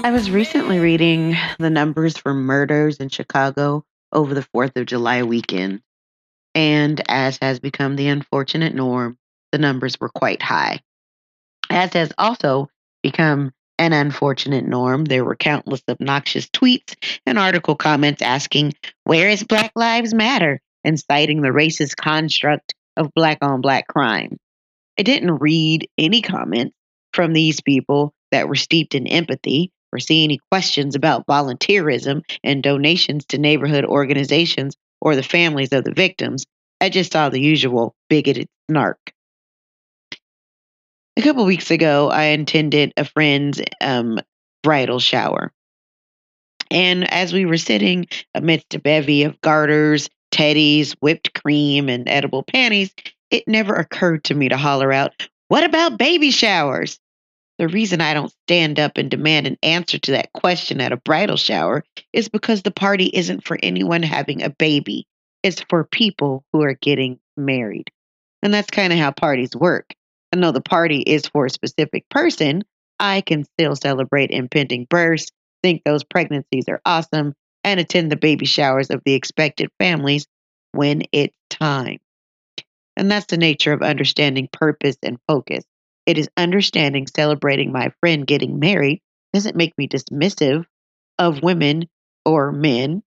I was recently reading the numbers for murders in Chicago over the 4th of July weekend, and as has become the unfortunate norm, the numbers were quite high. As has also become an unfortunate norm, there were countless obnoxious tweets and article comments asking, "Where is Black Lives Matter?" and citing the racist construct of black on black crime. I didn't read any comments from these people that were steeped in empathy or see any questions about volunteerism and donations to neighborhood organizations or the families of the victims. I just saw the usual bigoted snark. A couple weeks ago, I attended a friend's bridal shower. And as we were sitting amidst a bevy of garters, teddies, whipped cream, and edible panties, it never occurred to me to holler out, "What about baby showers?" The reason I don't stand up and demand an answer to that question at a bridal shower is because the party isn't for anyone having a baby. It's for people who are getting married. And that's kind of how parties work. And though the party is for a specific person, I can still celebrate impending births, think those pregnancies are awesome, and attend the baby showers of the expected families when it's time. And that's the nature of understanding purpose and focus. It is understanding celebrating my friend getting married doesn't make me dismissive of women or men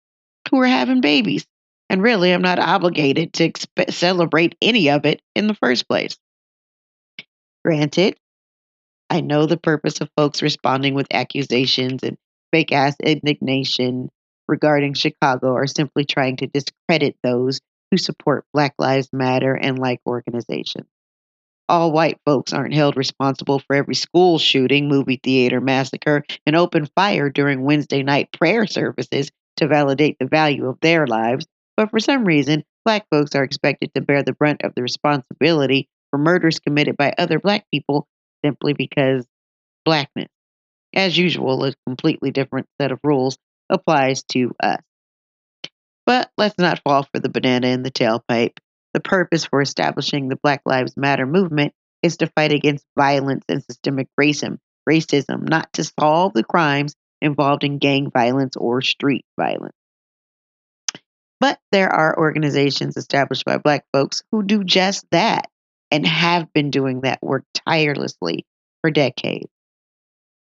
who are having babies. And really, I'm not obligated to celebrate any of it in the first place. Granted, I know the purpose of folks responding with accusations and fake ass indignation regarding Chicago are simply trying to discredit those who support Black Lives Matter and like organizations. All white folks aren't held responsible for every school shooting, movie theater massacre, and open fire during Wednesday night prayer services to validate the value of their lives. But for some reason, Black folks are expected to bear the brunt of the responsibility for murders committed by other Black people simply because Blackness. As usual, a completely different set of rules applies to us. But let's not fall for the banana in the tailpipe. The purpose for establishing the Black Lives Matter movement is to fight against violence and systemic racism, not to solve the crimes involved in gang violence or street violence. But there are organizations established by Black folks who do just that and have been doing that work tirelessly for decades.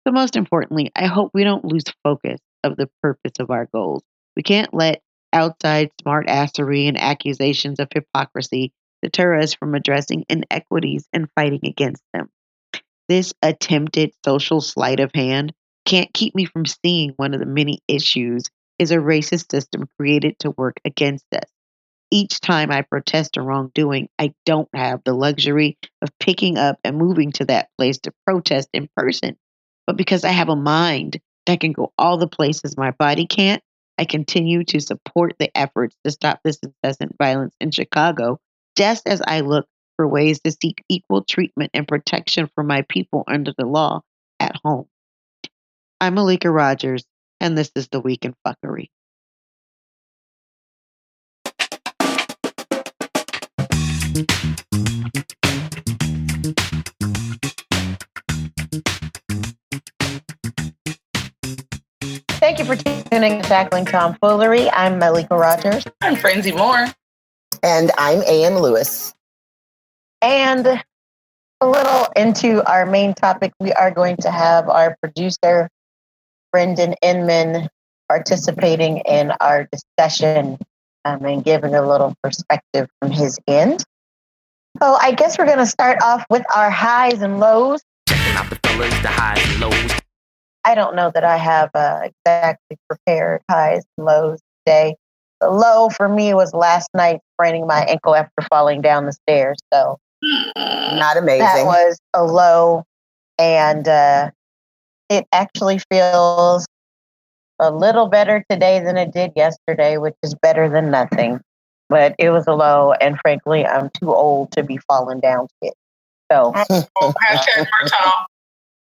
So, most importantly, I hope we don't lose focus of the purpose of our goals. We can't let outside smartassery and accusations of hypocrisy deter us from addressing inequities and fighting against them. This attempted social sleight of hand can't keep me from seeing one of the many issues is a racist system created to work against us. Each time I protest a wrongdoing, I don't have the luxury of picking up and moving to that place to protest in person. But because I have a mind that can go all the places my body can't, I continue to support the efforts to stop this incessant violence in Chicago, just as I look for ways to seek equal treatment and protection for my people under the law at home. I'm Malika Rogers, and this is The Week in Fuckery. Thank you for tuning to Tackling Tomfoolery. I'm Malika Rogers. I'm Frenzy Moore. And I'm A.M. Lewis. And a little into our main topic, we are going to have our producer, Brendan Inman, participating in our discussion and giving a little perspective from his end. So I guess we're going to start off with our highs and lows. Checking out the fellas, the highs and lows. I don't know that I have exactly prepared highs and lows today. The low for me was last night spraining my ankle after falling down the stairs. So not amazing. That was a low, and it actually feels a little better today than it did yesterday, which is better than nothing. But it was a low, and frankly, I'm too old to be falling down shit. So hashtag Martell.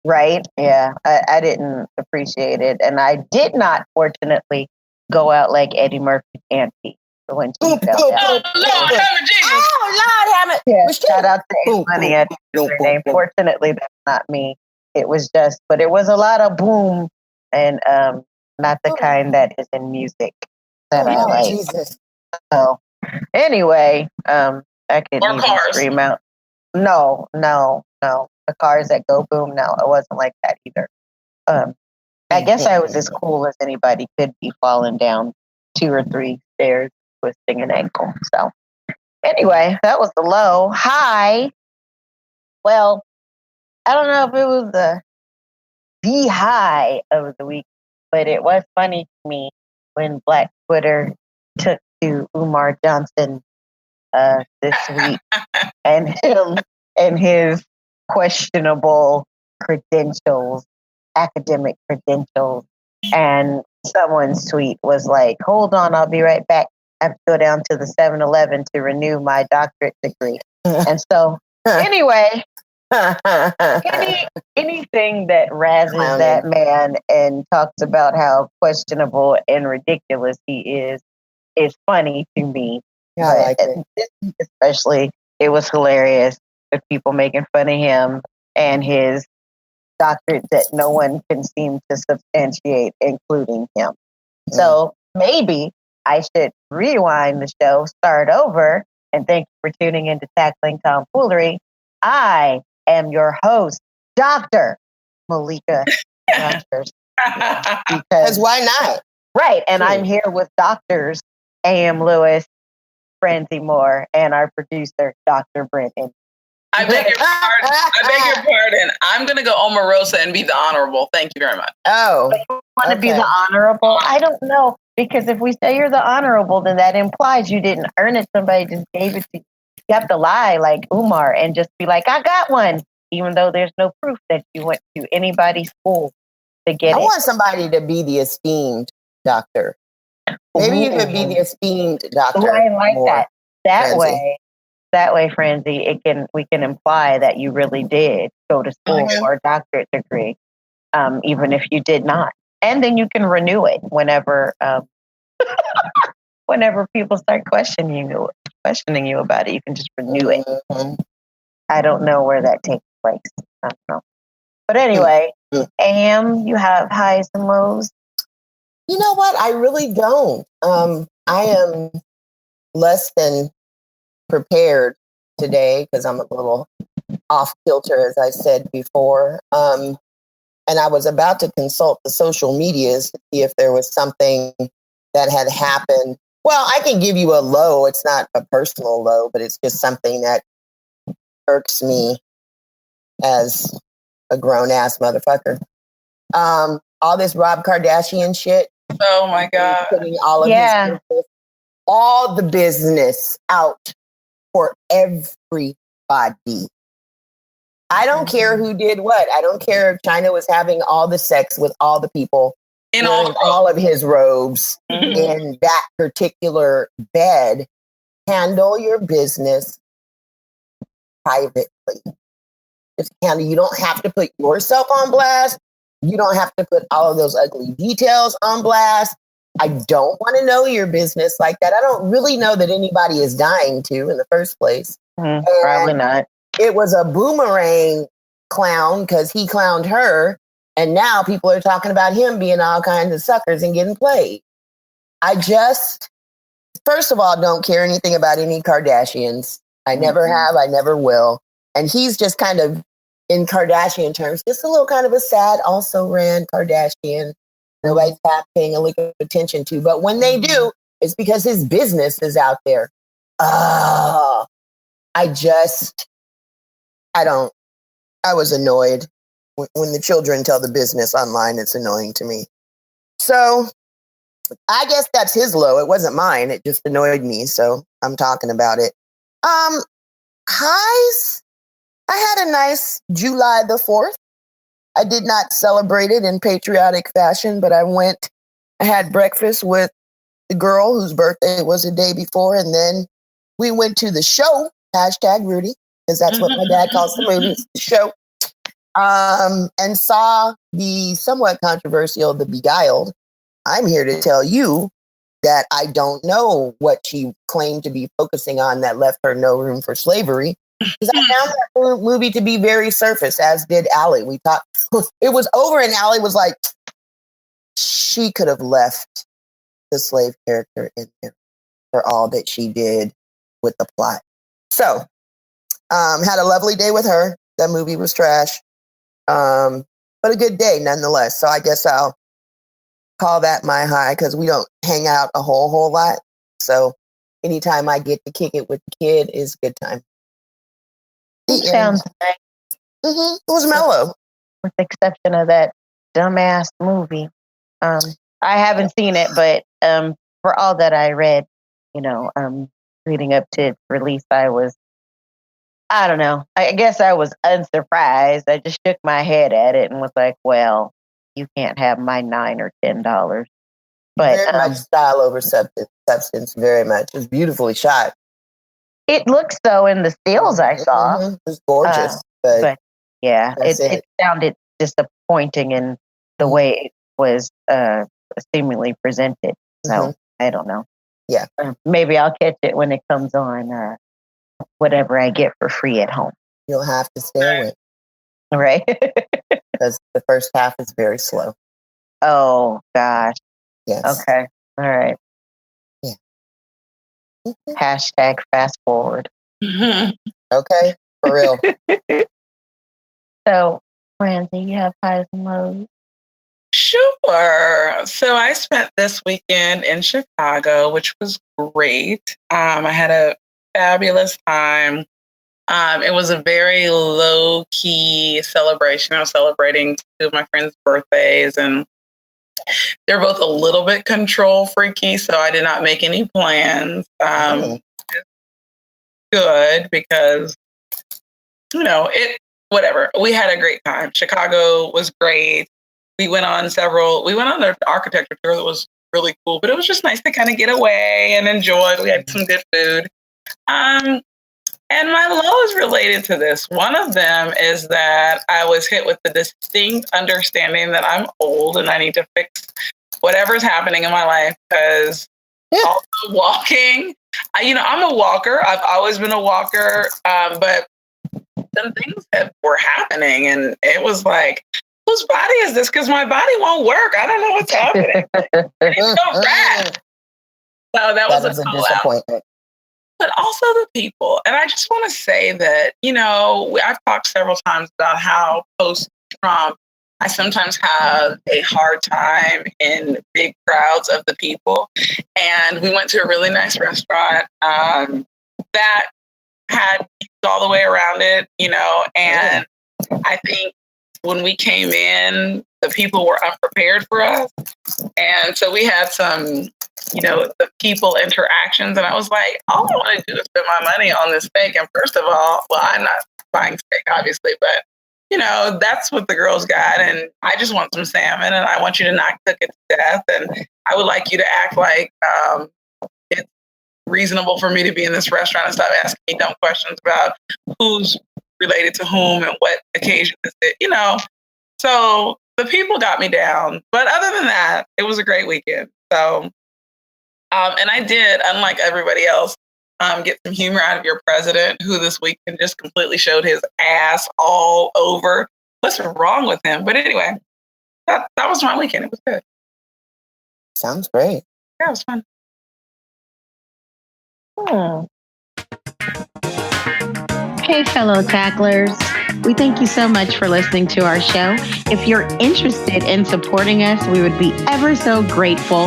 Right? Yeah, I didn't appreciate it. And I did not, fortunately, go out like Eddie Murphy's auntie when she fell down. Oh, Lord, damn it, Jesus. Oh, Lord, damn it. Yeah, shout out to A-Money at her name. Fortunately, that's not me. It was just, but it was a lot of boom and not the kind that is in music that I Oh, like. Jesus. So anyway, I could Or even cars. scream out. No. The cars that go boom. No, it wasn't like that either. I guess I was as cool as anybody could be, falling down 2 or 3 stairs, twisting an ankle. So anyway, that was the low. High. Well, I don't know if it was the high of the week, but it was funny to me when Black Twitter took to Umar Johnson this week and him and his questionable credentials, academic credentials. And someone's tweet was like, "Hold on, I'll be right back. I have to go down to the 7-Eleven to renew my doctorate degree." And so, anyway, anything that razzes that man and talks about how questionable and ridiculous he is funny to me. Yeah, I like it. This week especially, it was hilarious with people making fun of him and his doctorate that no one can seem to substantiate, including him. So maybe I should rewind the show, start over, and thank you for tuning in to Tackling Tomfoolery. I am your host, Dr. Malika Rogers. Because why not? Right, and I'm here with doctors A.M. Lewis, Francie Moore, and our producer, Dr. Bren. I beg your pardon. I beg your pardon. I'm going to go Omarosa and be the honorable. Thank you very much. Oh, Want to be the honorable? I don't know, because if we say you're the honorable, then that implies you didn't earn it. Somebody just gave it to you. You have to lie like Umar and just be like, "I got one," even though there's no proof that you went to anybody's school to get it. I want somebody to be the esteemed doctor. Maybe you could be the esteemed doctor. I like that. Francie. That way, Francie, we can imply that you really did go to school for a doctorate degree, even if you did not. And then you can renew it whenever whenever people start questioning you about it. You can just renew it. I don't know where that takes place. I don't know. But anyway, Am, you have highs and lows? You know what? I really don't. I am less than prepared today because I'm a little off kilter, as I said before. And I was about to consult the social medias to see if there was something that had happened. Well, I can give you a low. It's not a personal low, but it's just something that irks me as a grown-ass motherfucker. All this Rob Kardashian shit. Oh, my God. Putting all of his business, all the business out for everybody. I don't care who did what. I don't care if China was having all the sex with all the people in all of his robes in that particular bed. Handle your business privately. Just handle. You don't have to put yourself on blast. You don't have to put all of those ugly details on blast. I don't want to know your business like that. I don't really know that anybody is dying to in the first place. Probably not. It was a boomerang clown because he clowned her. And now people are talking about him being all kinds of suckers and getting played. I just, first of all, don't care anything about any Kardashians. I never have. I never will. And he's just kind of, in Kardashian terms, just a little kind of a sad, also ran Kardashian. Nobody's paying a lick of attention to. But when they do, it's because his business is out there. I was annoyed when the children tell the business online. It's annoying to me. So I guess that's his low. It wasn't mine. It just annoyed me. So I'm talking about it. Highs. I had a nice July the 4th. I did not celebrate it in patriotic fashion, but I had breakfast with the girl whose birthday was the day before. And then we went to the show, #Rudy, because that's what my dad calls the movie, the show. And saw the somewhat controversial The Beguiled. I'm here to tell you that I don't know what she claimed to be focusing on that left her no room for slavery. Because I found that movie to be very surface, as did Allie. We talked, it was over, and Allie was like, she could have left the slave character in there for all that she did with the plot. So, had a lovely day with her. That movie was trash. But a good day nonetheless. So I guess I'll call that my high because we don't hang out a whole lot. So anytime I get to kick it with the kid is a good time. It sounds nice. It was mellow. With the exception of that dumbass movie. I haven't seen it, but for all that I read, leading up to its release, I don't know. I guess I was unsurprised. I just shook my head at it and was like, well, you can't have my $9 or $10. But very much style over substance, very much. It was beautifully shot. It looks so in the stills I saw. It was gorgeous. But yeah, it sounded disappointing in the way it was seemingly presented. So I don't know. Yeah. Maybe I'll catch it when it comes on whatever I get for free at home. You'll have to stay awake. Right. Because the first half is very slow. Oh, gosh. Yes. Okay. All right. Yeah. Hashtag fast forward. Okay. For real. So, Francie, you have highs and lows? Sure. So I spent this weekend in Chicago, which was great. I had a fabulous time. It was a very low-key celebration. I was celebrating two of my friends' birthdays, and they're both a little bit control freaky, so I did not make any plans. Good, because, whatever. We had a great time. Chicago was great. We went on an architecture tour that was really cool, but it was just nice to kind of get away and enjoy. We had some good food. And my low is related to this. One of them is that I was hit with the distinct understanding that I'm old and I need to fix whatever's happening in my life, because also walking, I'm a walker. I've always been a walker, but some things that were happening, and it was like, whose body is this? Because my body won't work. I don't know what's happening. It's so bad. So that was a disappointment. But also the people. And I just want to say that, I've talked several times about how post-Trump, I sometimes have a hard time in big crowds of the people. And we went to a really nice restaurant that had all the way around it, and I think when we came in, the people were unprepared for us. And so we had some, the people interactions. And I was like, all I want to do is spend my money on this steak. And first of all, well, I'm not buying steak, obviously, but, that's what the girls got. And I just want some salmon, and I want you to not cook it to death. And I would like you to act like it's reasonable for me to be in this restaurant and stop asking me dumb questions about who's related to whom and what occasion is it, So the people got me down. But other than that, it was a great weekend. So, and I did, unlike everybody else, get some humor out of your president, who this weekend just completely showed his ass all over. What's wrong with him? But anyway, that was my weekend. It was good. Sounds great. Yeah, it was fun. Hey, fellow tacklers. We thank you so much for listening to our show. If you're interested in supporting us, we would be ever so grateful.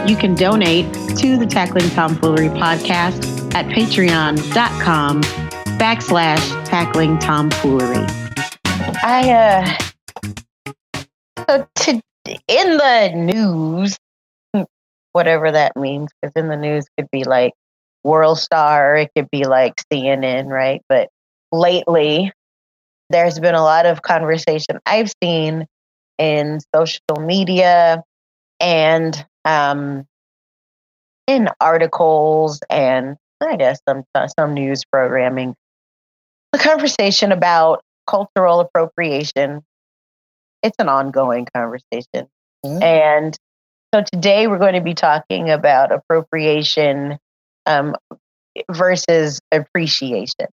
You can donate to the Tackling Tomfoolery podcast at patreon.com/Tackling Tomfoolery. In the news, whatever that means, because in the news could be like World Star, it could be like CNN, right? But lately, there's been a lot of conversation I've seen in social media and in articles, and I guess some news programming. The conversation about cultural appropriation. It's an ongoing conversation. And so today we're going to be talking about appropriation versus appreciation.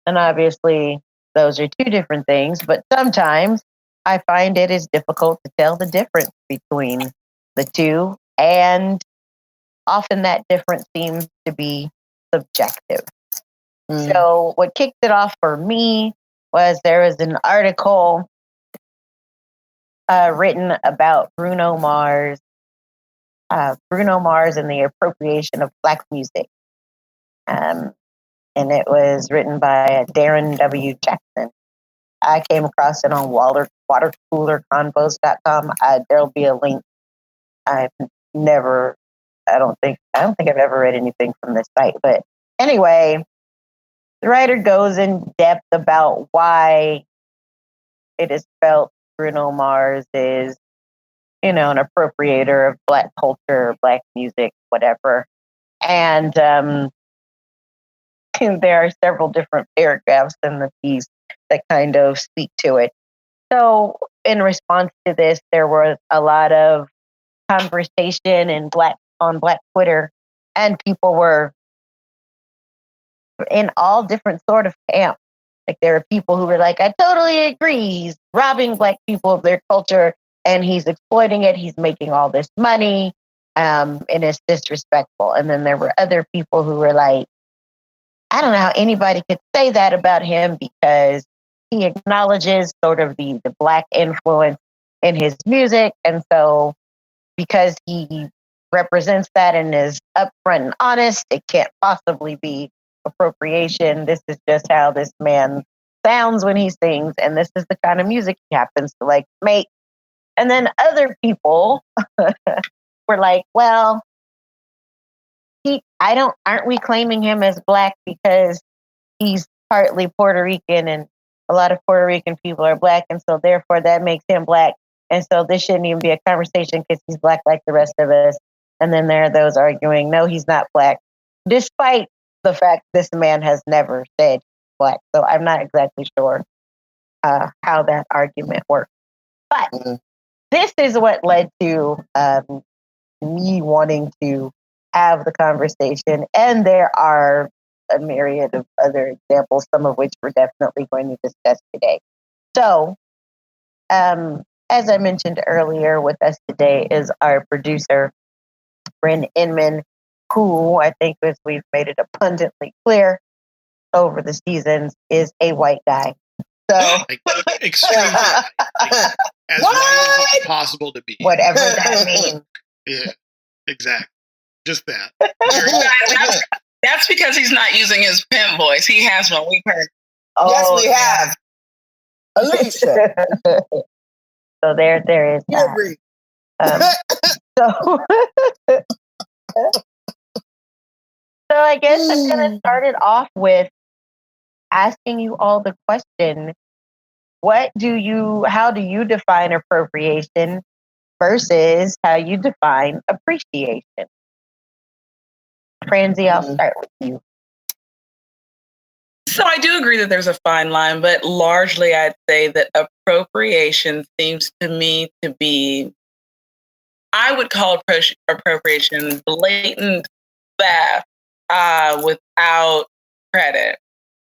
And obviously, those are two different things, but sometimes I find it is difficult to tell the difference between the two, and often that difference seems to be subjective. So what kicked it off for me was there was an article written about Bruno Mars and the appropriation of Black music. And it was written by Darren W. Jackson. I came across it on watercoolerconvos.com. There'll be a link. I don't think I've ever read anything from this site. But anyway, the writer goes in depth about why it is felt Bruno Mars is, an appropriator of Black culture, Black music, whatever. And there are several different paragraphs in the piece that kind of speak to it. So in response to this, there was a lot of conversation on Black Twitter, and people were in all different sort of camps. Like there are people who were like, I totally agree. He's robbing Black people of their culture and he's exploiting it. He's making all this money, and it's disrespectful. And then there were other people who were like, I don't know how anybody could say that about him because he acknowledges sort of the Black influence in his music. And so because he represents that and is upfront and honest, it can't possibly be appropriation. This is just how this man sounds when he sings, and this is the kind of music he happens to like make. And then other people were like, well, aren't we claiming him as Black because he's partly Puerto Rican and a lot of Puerto Rican people are Black, and so therefore that makes him Black. And so this shouldn't even be a conversation because he's Black like the rest of us. And then there are those arguing, no, he's not Black, despite the fact this man has never said Black. So I'm not exactly sure how that argument works. But this is what led to me wanting to have the conversation. And there are a myriad of other examples, some of which we're definitely going to discuss today. So, as I mentioned earlier, with us today is our producer, Bren Inman, who I think, as we've made it abundantly clear over the seasons, is a white guy. So extremely white. As white as it's possible to be. Whatever that means. Yeah, exactly. Just that. That's because he's not using his pimp voice. He has one. We've heard. Yes, we have. Alicia. So there is that. So I guess I'm going to start it off with asking you all the question: how do you define appropriation versus how you define appreciation? Franzi, I'll start with you. So I do agree that there's a fine line, but largely I'd say that appropriation seems to me to be, I would call appropriation blatant theft without credit.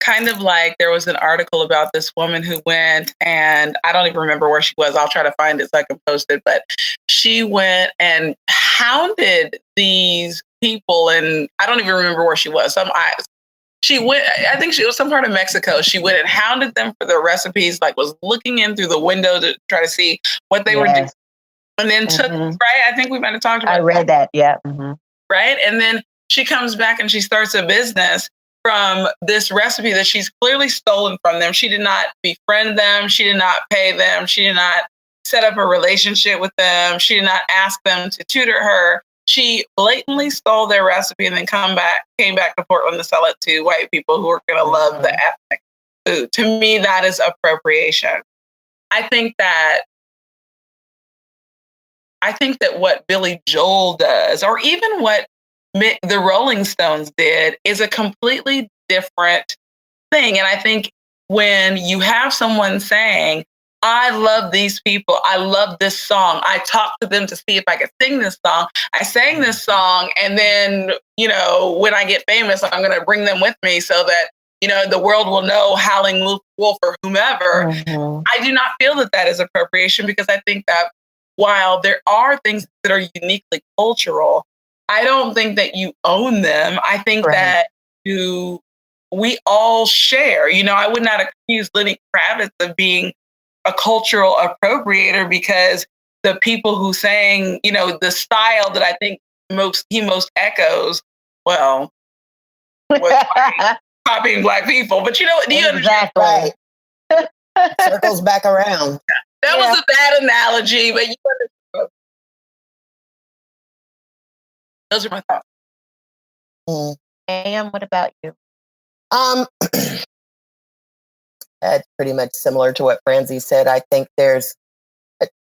Kind of like there was an article about this woman who went, and I don't even remember where she was. I'll try to find it so I can post it. But she went and hounded these people, and I don't even remember where she was. She went, I think she was some part of Mexico. She went and hounded them for their recipes, like was looking in through the window to try to see what they were doing. And then took, right? I think we might have talked about I read that, yeah. Mm-hmm. Right? And then she comes back and she starts a business from this recipe that she's clearly stolen from them. She did not befriend them. She did not pay them. She did not set up a relationship with them. She did not ask them to tutor her. She blatantly stole their recipe and then came back to Portland to sell it to white people who are going to love the ethnic food. To me, that is appropriation. I think that what Billy Joel does, or even what the Rolling Stones did, is a completely different thing. And I think when you have someone saying, I love these people, I love this song, I talked to them to see if I could sing this song, I sang this song, and then, when I get famous, I'm going to bring them with me so that, the world will know Howling Wolf or whomever. Mm-hmm. I do not feel that is appropriation, because I think that while there are things that are uniquely cultural, I don't think that you own them. I think that we all share. You know, I would not accuse Lenny Kravitz of being a cultural appropriator because the people who sang, you know, the style that I think he most echoes, well, was copying Black people. But you know, do you understand? Right. Circles back around. That was a bad analogy, but you understand. Those are my thoughts. Am, what about you? That's pretty much similar to what Francie said. I think there's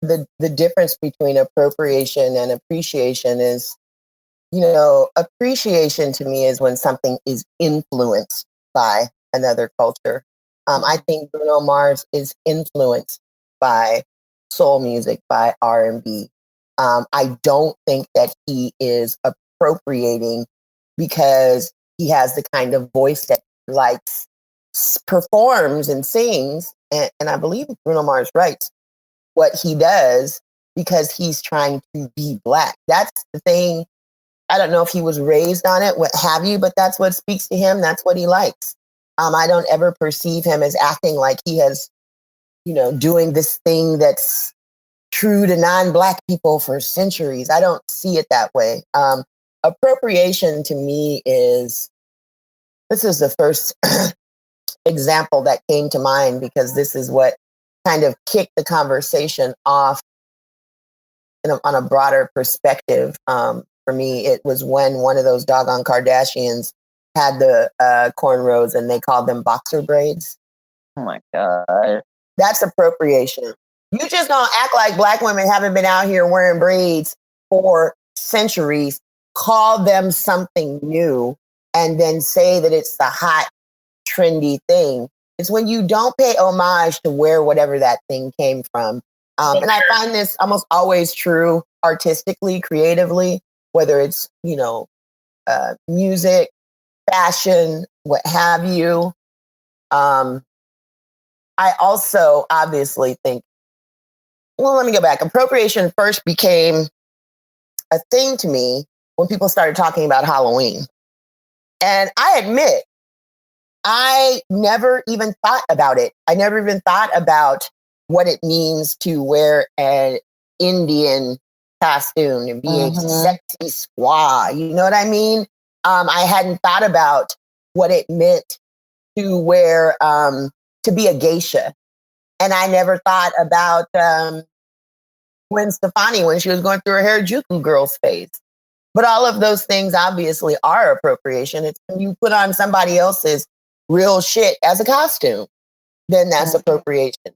the difference between appropriation and appreciation is, you know, appreciation to me is when something is influenced by another culture. I think Bruno Mars is influenced by soul music, by R&B. I don't think that he is appropriating because he has the kind of voice that he likes, performs and sings. And I believe Bruno Mars writes what he does because he's trying to be Black. That's the thing. I don't know if he was raised on it, what have you, but that's what speaks to him. That's what he likes. I don't ever perceive him as acting like he has, you know, doing this thing that's true to non-Black people for centuries. I don't see it that way. Appropriation to me this is the first example that came to mind because this is what kind of kicked the conversation off on a broader perspective. For me, it was when one of those doggone Kardashians had the cornrows and they called them boxer braids. Oh my God. That's appropriation. You just don't act like Black women haven't been out here wearing braids for centuries, call them something new, and then say that it's the hot, trendy thing. It's when you don't pay homage to where whatever that thing came from. And I find this almost always true artistically, creatively, whether it's, you know, music, fashion, what have you. I also obviously think, well, let me go back. Appropriation first became a thing to me when people started talking about Halloween. And I admit, I never even thought about it. I never even thought about what it means to wear an Indian costume and be a sexy squaw. You know what I mean? I hadn't thought about what it meant to wear, to be a geisha. And I never thought about Gwen Stefani when she was going through her Harajuku girl's phase. But all of those things obviously are appropriation. It's when you put on somebody else's real shit as a costume, then that's appropriation.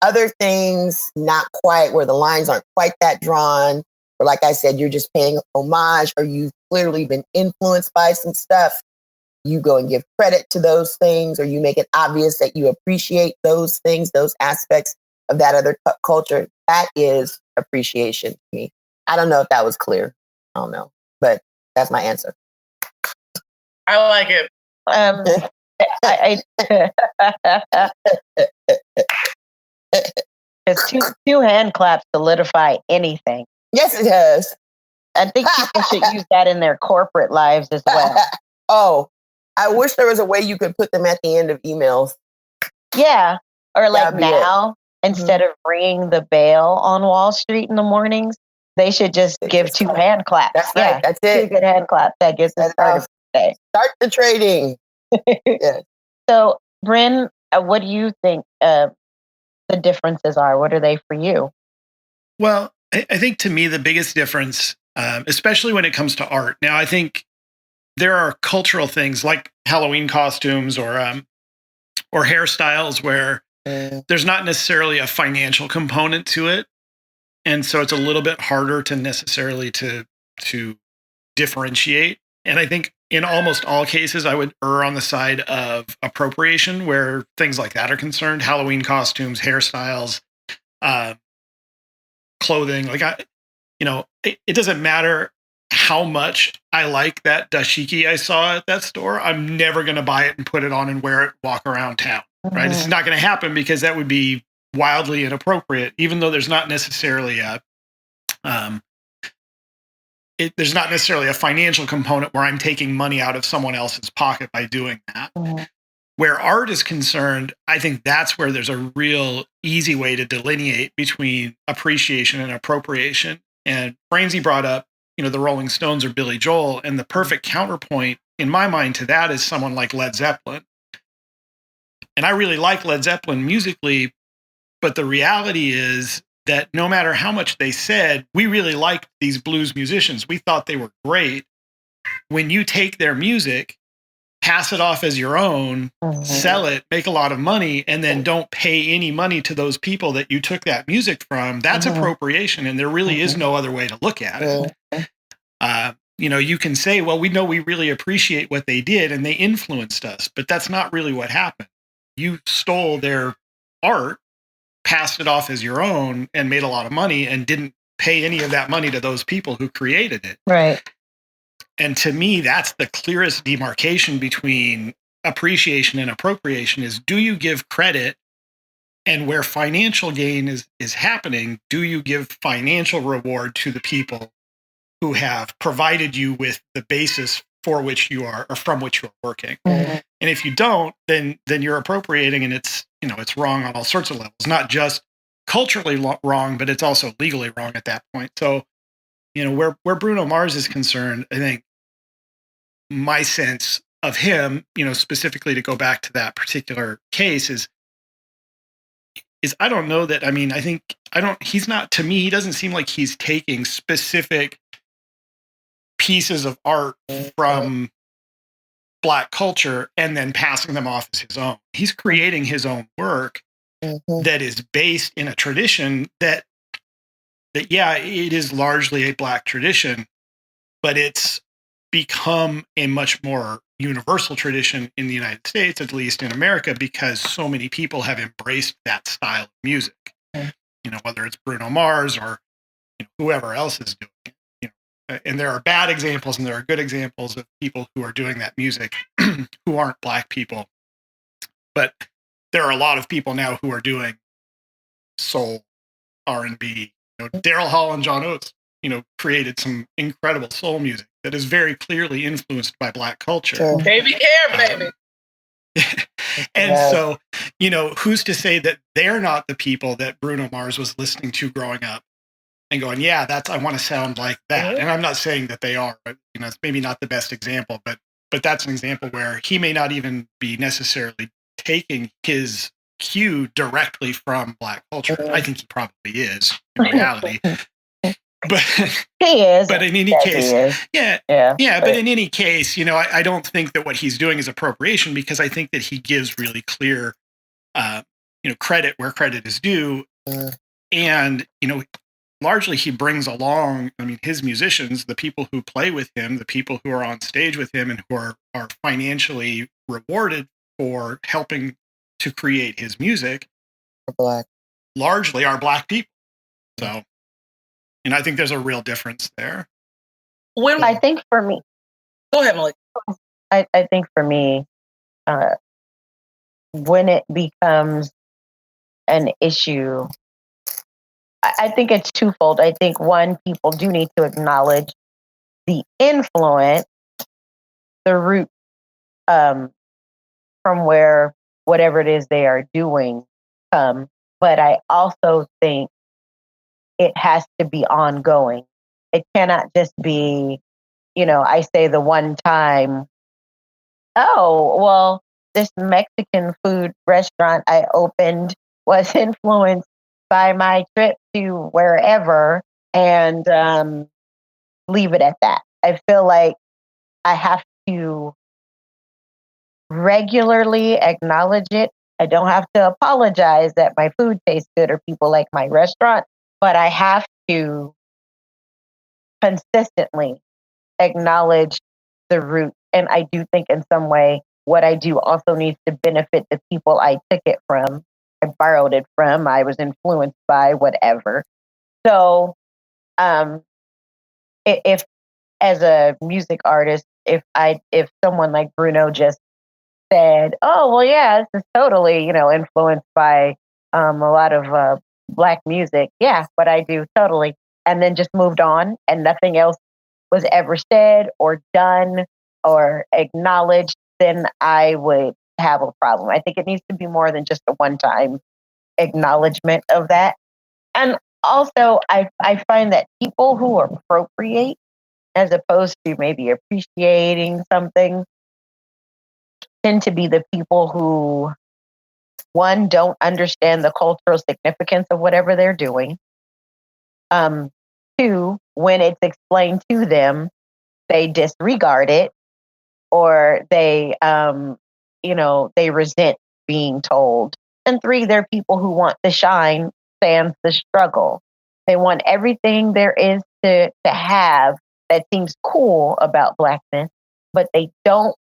Other things, not quite, where the lines aren't quite that drawn. Or like I said, you're just paying homage or you've clearly been influenced by some stuff. You go and give credit to those things, or you make it obvious that you appreciate those things, those aspects of that other culture. That is appreciation to me. I don't know if that was clear. I don't know, but that's my answer. I like it. It's two hand claps solidify anything. Yes, it does. I think people should use that in their corporate lives as well. Oh, I wish there was a way you could put them at the end of emails. Yeah. Or like now, instead of ringing the bell on Wall Street in the mornings, they should just give two hand claps. That's right. That's it. 2 good hand claps. That gets us started today. Start the trading. Yeah. So, Bren, what do you think the differences are? What are they for you? Well, I think to me, the biggest difference, especially when it comes to art. Now, I think there are cultural things like Halloween costumes or hairstyles where there's not necessarily a financial component to it. And so it's a little bit harder to necessarily to differentiate. And I think in almost all cases, I would err on the side of appropriation where things like that are concerned. Halloween costumes, hairstyles, clothing. Like, it doesn't matter how much I like that dashiki I saw at that store. I'm never going to buy it and put it on and wear it, walk around town. Right? It's not going to happen because that would be wildly inappropriate, even though there's not necessarily a There's not necessarily a financial component where I'm taking money out of someone else's pocket by doing that. Mm-hmm. Where art is concerned, I think that's where there's a real easy way to delineate between appreciation and appropriation. And Francie brought up, the Rolling Stones or Billy Joel, and the perfect counterpoint in my mind to that is someone like Led Zeppelin. And I really like Led Zeppelin musically, but the reality is that no matter how much they said, we really liked these blues musicians. We thought they were great. When you take their music, pass it off as your own, sell it, make a lot of money, and then don't pay any money to those people that you took that music from, that's appropriation. And there really is no other way to look at it. You can say, well, we know we really appreciate what they did and they influenced us, but that's not really what happened. You stole their art, passed it off as your own, and made a lot of money and didn't pay any of that money to those people who created it. Right. And to me, that's the clearest demarcation between appreciation and appropriation is, do you give credit? And where financial gain is happening, do you give financial reward to the people who have provided you with the basis for which you are, or from which you're working? And if you don't, then you're appropriating, and it's wrong on all sorts of levels, not just culturally wrong, but it's also legally wrong at that point. So, where Bruno Mars is concerned, I think my sense of him, specifically to go back to that particular case is I don't know that, he's not, to me, he doesn't seem like he's taking specific pieces of art from Black culture and then passing them off as his own. He's creating his own work that is based in a tradition that yeah, it is largely a Black tradition, but it's become a much more universal tradition in the United States, at least in America, because so many people have embraced that style of music. Whether it's Bruno Mars or whoever else is doing it. And there are bad examples and there are good examples of people who are doing that music who aren't Black people. But there are a lot of people now who are doing soul, R&B. Daryl Hall and John Oates, created some incredible soul music that is very clearly influenced by Black culture. Sure. Baby hair, baby. And so, who's to say that they're not the people that Bruno Mars was listening to growing up and going, yeah, I want to sound like that. And I'm not saying that they are, it's maybe not the best example, but that's an example where he may not even be necessarily taking his cue directly from Black culture. I think he probably is in reality. But he is. But in any case, but in any case, I don't think that what he's doing is appropriation, because I think that he gives really clear, credit where credit is due. And, largely he brings along, his musicians, the people who play with him, the people who are on stage with him and who are financially rewarded for helping to create his music, Black. largely are Black people. So, I think there's a real difference there. I think for me, Go ahead, Malik. I think for me, when it becomes an issue, I think it's twofold. I think one, people do need to acknowledge the influence, the root from where whatever it is they are doing come. But I also think it has to be ongoing. It cannot just be, I say the one time, oh, well, this Mexican food restaurant I opened was influenced by my trip to wherever, and leave it at that. I feel like I have to regularly acknowledge it. I don't have to apologize that my food tastes good or people like my restaurant, but I have to consistently acknowledge the root. And I do think in some way what I do also needs to benefit the people I took it from, I borrowed it from, I was influenced by, whatever. So if as a music artist, if someone like Bruno just said, oh, well, yeah, this is totally, influenced by a lot of Black music. Yeah, what I do, totally. and then just moved on and nothing else was ever said or done or acknowledged, then I would have a problem. I think it needs to be more than just a one-time acknowledgement of that. And also, I find that people who appropriate as opposed to maybe appreciating something tend to be the people who, one, don't understand the cultural significance of whatever they're doing. Two, when it's explained to them, they disregard it or they, they resent being told. And three, they're people who want the shine sans the struggle. They want everything there is to have that seems cool about Blackness, but they don't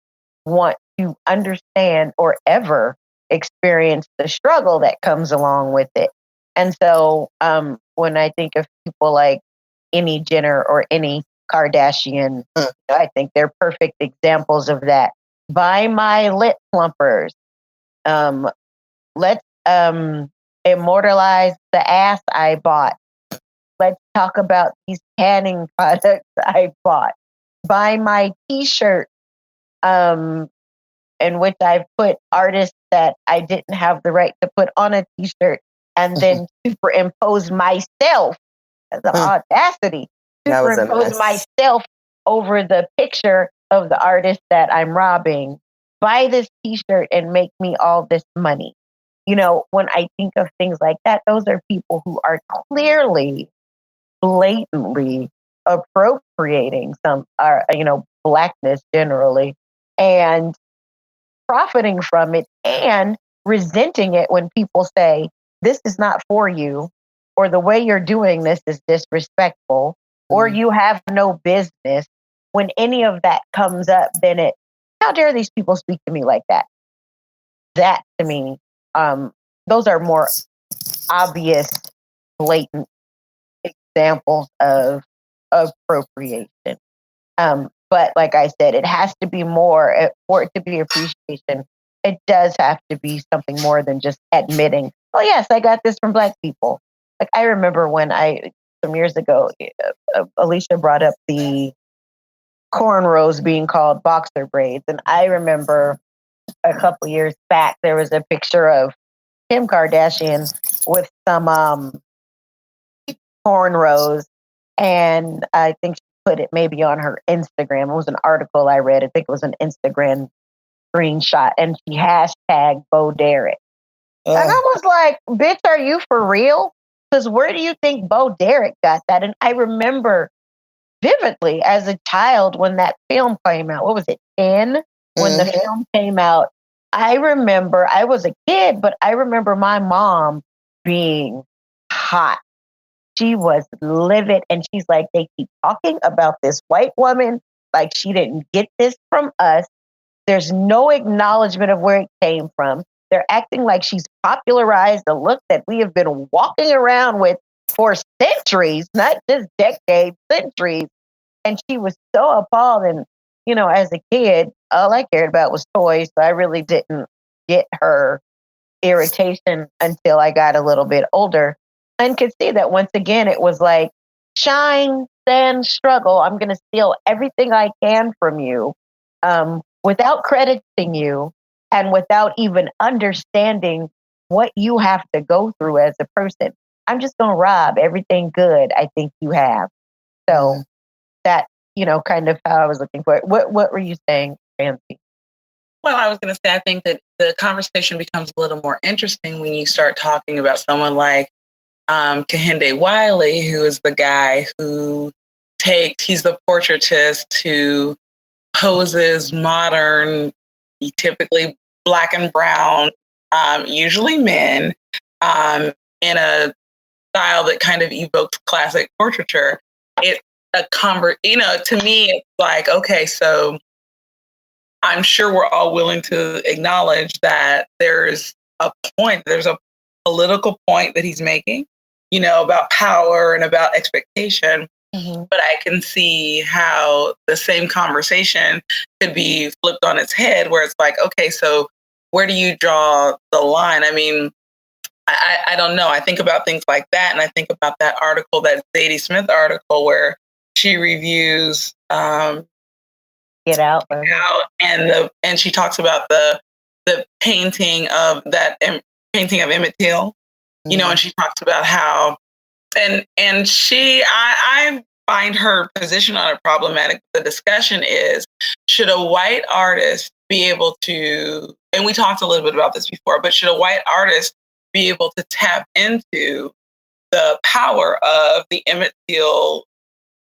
want to understand or ever experience the struggle that comes along with it. And so when I think of people like any Jenner or any Kardashian, I think they're perfect examples of that. Buy my lip plumpers. Let's immortalize the ass I bought. Let's talk about these tanning products I bought. Buy my t-shirt, in which I've put artists that I didn't have the right to put on a t-shirt and then superimpose myself. The audacity. Superimpose myself over the picture of the artist that I'm robbing. Buy this t-shirt and make me all this money. When I think of things like that, those are people who are clearly, blatantly appropriating Blackness generally and profiting from it and resenting it when people say, this is not for you, or the way you're doing this is disrespectful, or you have no business. When any of that comes up, then how dare these people speak to me like that? That to me, those are more obvious, blatant examples of appropriation. But like I said, it has to be more for it to be appreciation. It does have to be something more than just admitting, oh yes, I got this from Black people. Like I remember when some years ago, Alicia brought up the cornrows being called boxer braids. And I remember a couple years back, there was a picture of Kim Kardashian with some cornrows. And I think she put it maybe on her Instagram. It was an article I read. I think it was an Instagram screenshot. And she hashtagged Bo Derek. And I was like, bitch, are you for real? Because where do you think Bo Derek got that? And I remember vividly as a child when that film came out. What was it, 10? When the film came out, I remember, I was a kid, but I remember my mom being hot. She was livid. And she's like, they keep talking about this white woman like she didn't get this from us. There's no acknowledgement of where it came from. They're acting like she's popularized the look that we have been walking around with for centuries, not just decades, centuries. And she was so appalled. And, as a kid, all I cared about was toys. So I really didn't get her irritation until I got a little bit older and could see that once again, it was like, shine, stand, struggle. I'm going to steal everything I can from you without crediting you and without even understanding what you have to go through as a person. I'm just going to rob everything good I think you have. So that, kind of how I was looking for it. What were you saying, Nancy? Well, I was going to say, I think that the conversation becomes a little more interesting when you start talking about someone like Kehinde Wiley, who is the guy who he's the portraitist who poses modern, typically Black and brown, usually men, in a style that kind of evokes classic portraiture. It's to me, it's like, okay, so I'm sure we're all willing to acknowledge that there's a political point that he's making, about power and about expectation. But I can see how the same conversation could be flipped on its head where it's like, okay, so where do you draw the line? I mean, I don't know. I think about things like that, and I think about that article, that Zadie Smith article, where she reviews Get Out, and she talks about the painting of painting of Emmett Till, you know, and she talks about how and I find her position on it problematic. The discussion is, should a white artist be able to, and we talked a little bit about this before, but should a white artist be able to tap into the power of the Emmett Till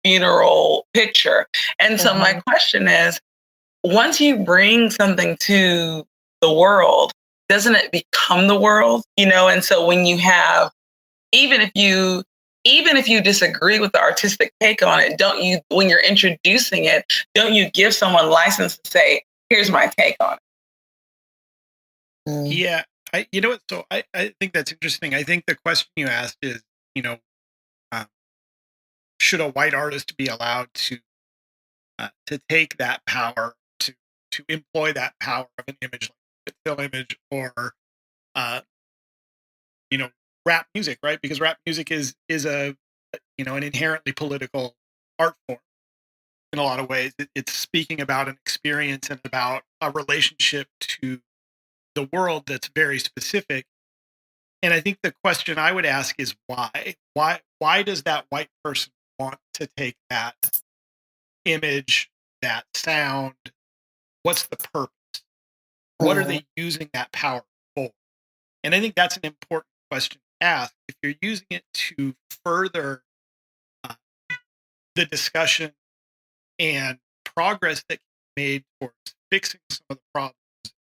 funeral picture? And so my question is, once you bring something to the world, doesn't it become the world? You know, and so when you have, even if you disagree with the artistic take on it, don't you, when you're introducing it, don't you give someone license to say, here's my take on it? Yeah. You know what? So I think that's interesting. I think the question you asked is, you know, should a white artist be allowed to take that power, to employ that power of an image, like a still image, or you know, rap music, right? Because rap music is a, you know, an inherently political art form in a lot of ways. It's speaking about an experience and about a relationship to the world that's very specific. And I think the question I would ask is why? Why does that white person want to take that image, that sound? What's the purpose? What are they using that power for? And I think that's an important question to ask. If you're using it to further the discussion and progress that can be made towards fixing some of the problems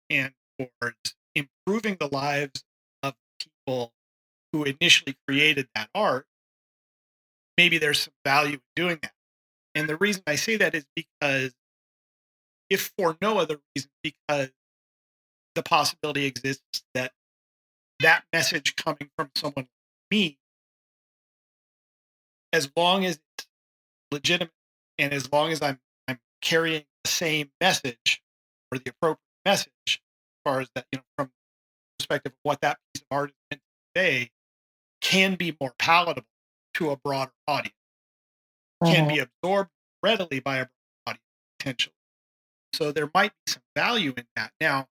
and towards improving the lives of people who initially created that art, maybe there's some value in doing that. And the reason I say that is because, if for no other reason, because the possibility exists that that message coming from someone like me, as long as it's legitimate and as long as I'm carrying the same message, or the appropriate message, as far as that, you know, from the perspective of what that piece of art is meant to say, can be more palatable to a broader audience, can be absorbed readily by a broader audience potentially. So there might be some value in that. Now,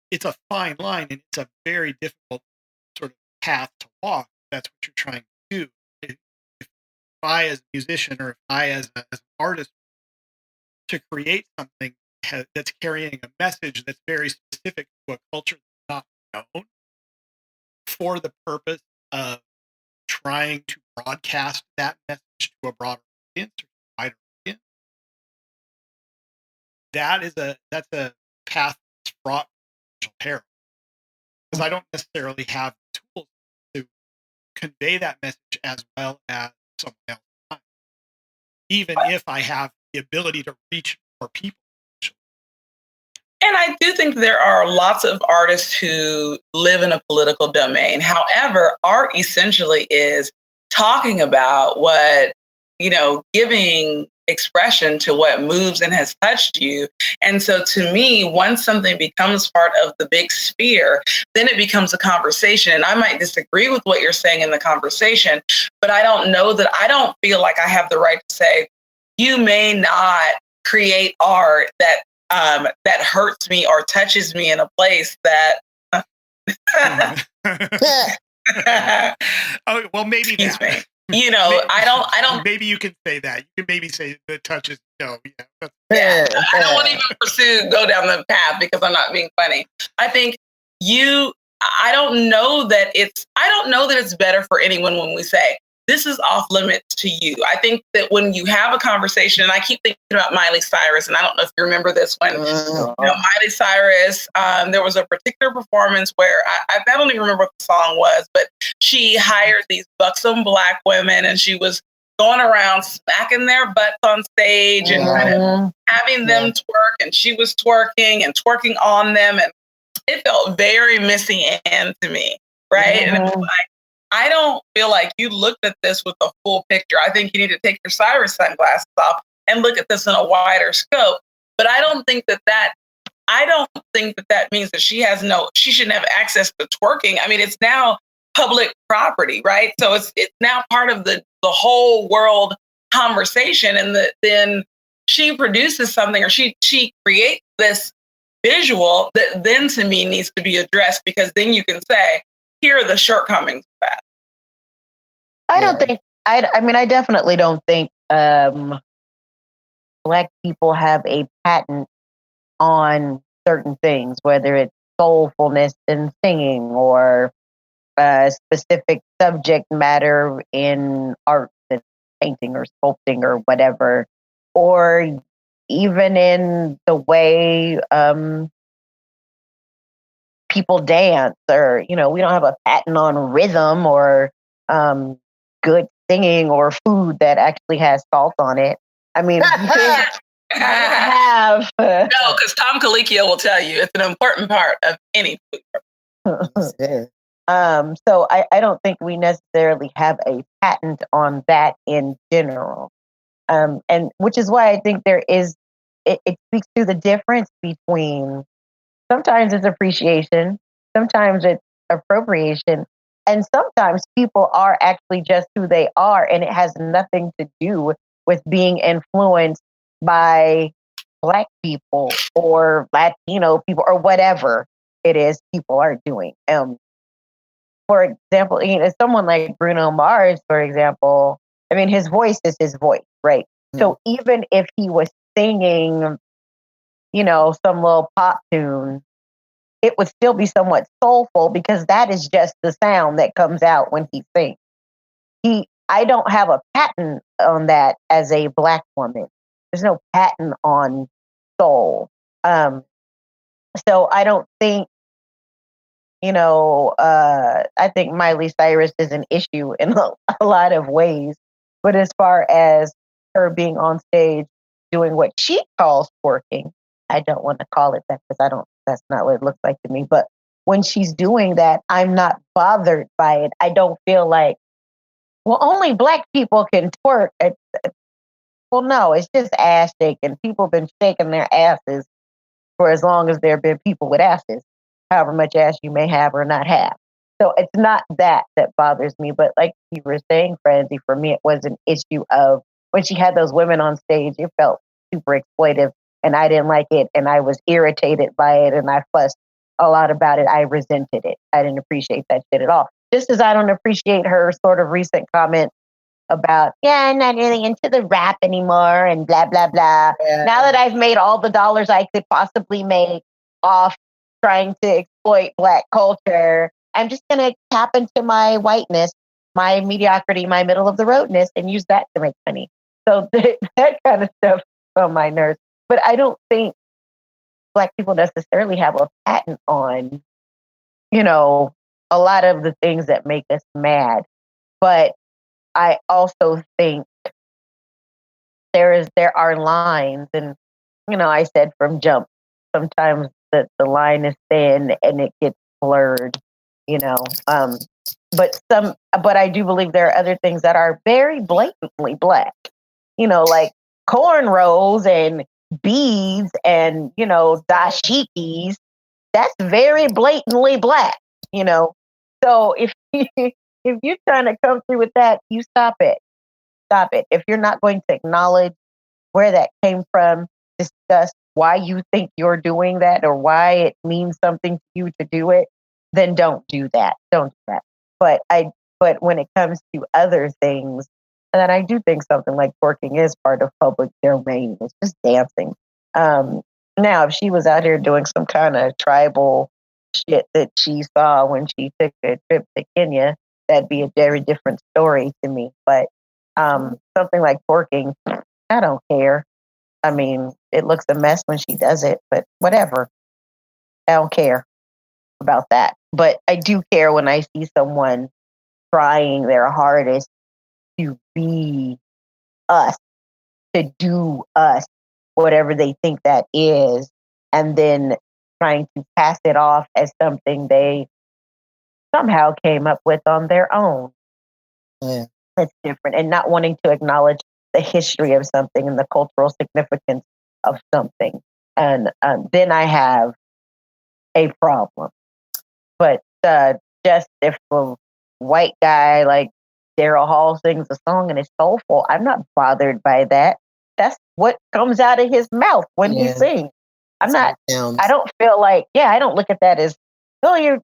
it's a fine line, and it's a very difficult sort of path to walk. That's what you're trying to do. If I, as a musician, or if I, as an artist, to create something that's carrying a message that's very specific to a culture that's not known, for the purpose of trying to broadcast that message to a broader audience, or wider audience, that's a path that's fraught with potential peril. Because I don't necessarily have the tools to convey that message as well as someone else, even if I have the ability to reach more people. And I do think there are lots of artists who live in a political domain. However, art essentially is talking about what, you know, giving expression to what moves and has touched you. And so to me, once something becomes part of the big sphere, then it becomes a conversation. And I might disagree with what you're saying in the conversation, but I don't feel like I have the right to say, you may not create art that hurts me or touches me in a place that. Oh, well, maybe Excuse that. me. You know, maybe, I don't. Maybe you can say that. You can maybe say the touches. No, yeah. I don't want to even go down the path because I'm not being funny. I think I don't know that it's better for anyone when we say, this is off limits to you. I think that when you have a conversation, and I keep thinking about Miley Cyrus, and I don't know if you remember this one. Miley Cyrus, there was a particular performance where I don't even remember what the song was, but she hired these buxom Black women, and she was going around smacking their butts on stage and kind of having them twerk, and she was twerking and twerking on them, and it felt very Missy Ann to me, right? And it was like, I don't feel like you looked at this with a full picture. I think you need to take your Cyrus sunglasses off and look at this in a wider scope. But I don't think that I don't think that means that she shouldn't have access to twerking. I mean, it's now public property, right? So it's now part of the whole world conversation. And then she produces something, or she creates this visual that then to me needs to be addressed, because then you can say, here are the shortcomings of that. I definitely don't think Black people have a patent on certain things, whether it's soulfulness in singing or specific subject matter in art and painting or sculpting or whatever, or even in the way people dance, or we don't have a patent on rhythm or good singing or food that actually has salt on it. I mean, we have no, because Tom Colicchio will tell you it's an important part of any food. So I don't think we necessarily have a patent on that in general. And which is why I think it speaks to the difference between, sometimes it's appreciation, sometimes it's appropriation, and sometimes people are actually just who they are, and it has nothing to do with being influenced by Black people or Latino people or whatever it is people are doing. For example, someone like Bruno Mars, for example, I mean, his voice is his voice, right? Mm-hmm. So even if he was singing, some little pop tune, it would still be somewhat soulful, because that is just the sound that comes out when he sings. I don't have a patent on that as a Black woman. There's no patent on soul. So I don't think, I think Miley Cyrus is an issue in a lot of ways. But as far as her being on stage doing what she calls twerking, I don't want to call it that, because that's not what it looks like to me. But when she's doing that, I'm not bothered by it. I don't feel like, well, only Black people can twerk. Well, no, it's just ass shaking. People have been shaking their asses for as long as there have been people with asses, however much ass you may have or not have. So it's not that bothers me. But like you were saying, Francie, for me, it was an issue of when she had those women on stage, it felt super exploitive, and I didn't like it, and I was irritated by it, and I fussed a lot about it. I resented it. I didn't appreciate that shit at all. Just as I don't appreciate her sort of recent comment about, I'm not really into the rap anymore and blah, blah, blah. Yeah. Now that I've made all the dollars I could possibly make off trying to exploit Black culture, I'm just going to tap into my whiteness, my mediocrity, my middle of the roadness, and use that to make money. So that kind of stuff on my nerves. But I don't think Black people necessarily have a patent on, a lot of the things that make us mad. But I also think there are lines, and I said from jump, sometimes the line is thin and it gets blurred, but I do believe there are other things that are very blatantly Black, like cornrows and beads and dashikis. That's very blatantly Black, So if if you're trying to come through with that, you stop it. Stop it. If you're not going to acknowledge where that came from, discuss why you think you're doing that or why it means something to you to do it, then don't do that. Don't do that. But when it comes to other things, and then I do think something like twerking is part of public domain. It's just dancing. Now, if she was out here doing some kind of tribal shit that she saw when she took a trip to Kenya, that'd be a very different story to me. But something like twerking, I don't care. I mean, it looks a mess when she does it, but whatever. I don't care about that. But I do care when I see someone trying their hardest to be us, to do us, whatever they think that is, and then trying to pass it off as something they somehow came up with on their own. Yeah. That's different. And not wanting to acknowledge the history of something and the cultural significance of something. and then I have a problem. But just if a white guy like Daryl Hall sings a song and it's soulful, I'm not bothered by that. That's what comes out of his mouth when he sings. I'm not. I don't feel like. Yeah, I don't look at that as, oh, you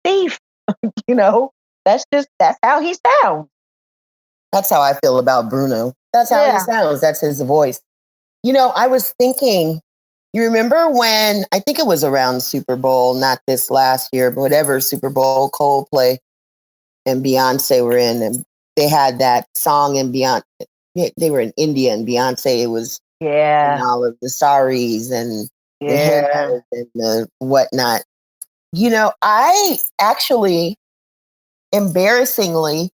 thief. That's how he sounds. That's how I feel about Bruno. That's how he sounds. That's his voice. I was thinking, you remember when, I think it was around Super Bowl, not this last year, but whatever Super Bowl, Coldplay and Beyonce were in, and they had that song, and Beyonce, they were in India, and Beyonce was in all of the saris and the hennas and the whatnot. I actually, embarrassingly,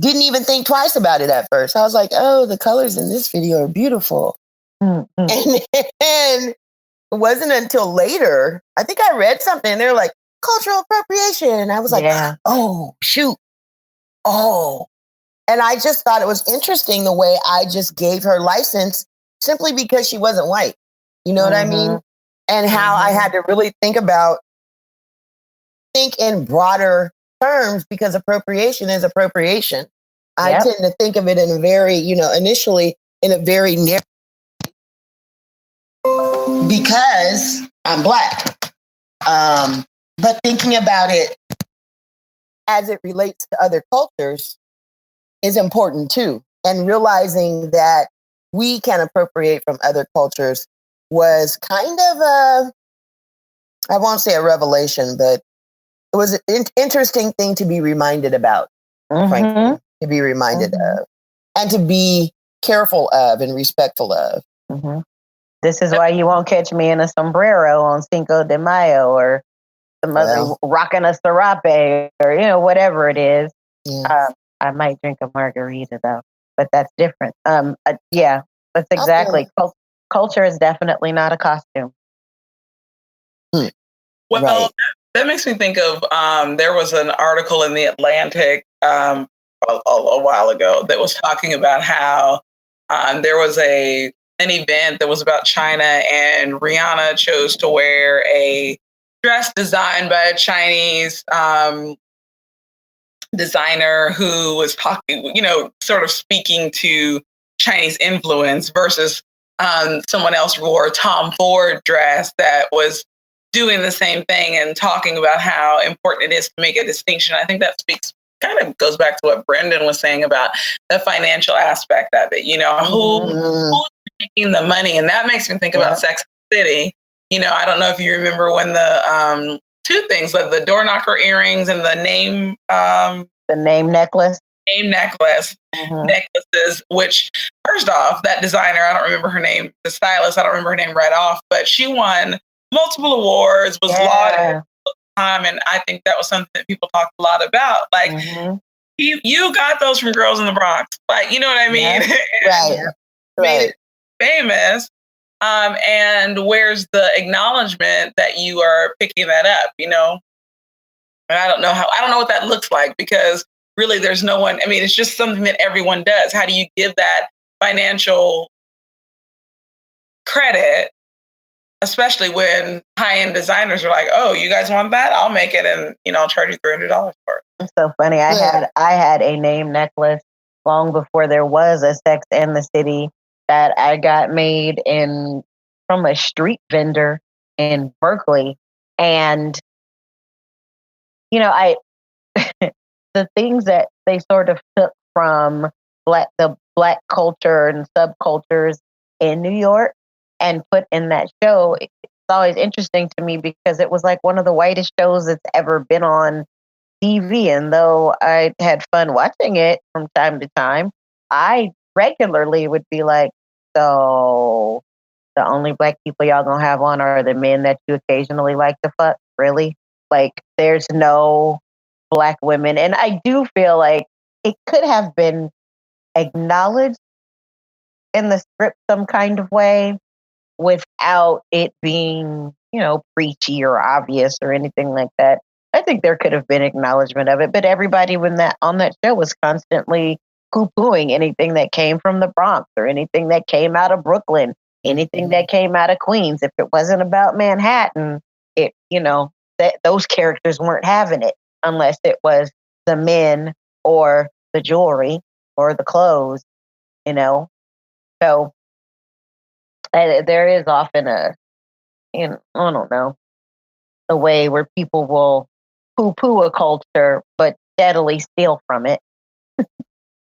didn't even think twice about it at first. I was like, oh, the colors in this video are beautiful. And then it wasn't until later, I think I read something, they're like, cultural appropriation. And I was like, oh, shoot. Oh. And I just thought it was interesting the way I just gave her license simply because she wasn't white. You know what I mean? And how I had to really think in broader terms, because appropriation is appropriation. I tend to think of it in a very, initially in a very narrow, because I'm Black. But thinking about it as it relates to other cultures is important too. And realizing that we can appropriate from other cultures was kind of I won't say a revelation, but it was an interesting thing to be reminded about, frankly, to be reminded of, and to be careful of and respectful of. This is why you won't catch me in a sombrero on Cinco de Mayo or some other rocking a serape or, whatever it is. I might drink a margarita though, but that's different. That's exactly. Culture is definitely not a costume. Well, that makes me think of, there was an article in The Atlantic a while ago that was talking about how there was an event that was about China, and Rihanna chose to wear a dress designed by a Chinese designer who was talking, sort of speaking to Chinese influence, versus someone else wore a Tom Ford dress that was doing the same thing and talking about how important it is to make a distinction. I think that kind of goes back to what Brendan was saying about the financial aspect of it. Who's making the money? And that makes me think about Sex and the City. I don't know if you remember when the two things, like the door knocker earrings and the name necklace. Necklaces, which, first off, that designer, I don't remember her name, the stylist, I don't remember her name right off, but she won multiple awards, was lauded at the time, and I think that was something that people talked a lot about. Like, you got those from Girls in the Bronx, like, you know what I mean? Made it famous. And where's the acknowledgement that you are picking that up? And I don't know what that looks like, because really there's no one. I mean, it's just something that everyone does. How do you give that financial credit? Especially when high-end designers are like, "Oh, you guys want that? I'll make it, and I'll charge you $300 for it." It's so funny. I had a name necklace long before there was a Sex and the City that I got made from a street vendor in Berkeley, and I the things that they sort of took from the Black culture and subcultures in New York and put in that show. It's always interesting to me because it was like one of the whitest shows that's ever been on TV. And though I had fun watching it from time to time, I regularly would be like, so the only Black people y'all gonna have on are the men that you occasionally like to fuck? Really? Like, there's no Black women. And I do feel like it could have been acknowledged in the script some kind of way, without it being, preachy or obvious or anything like that. I think there could have been acknowledgement of it, but everybody on that show was constantly poo-pooing anything that came from the Bronx or anything that came out of Brooklyn. anything that came out of Queens, if it wasn't about Manhattan, it, that those characters weren't having it unless it was the men or the jewelry or the clothes, So there is often I don't know, a way where people will poo-poo a culture, but steadily steal from it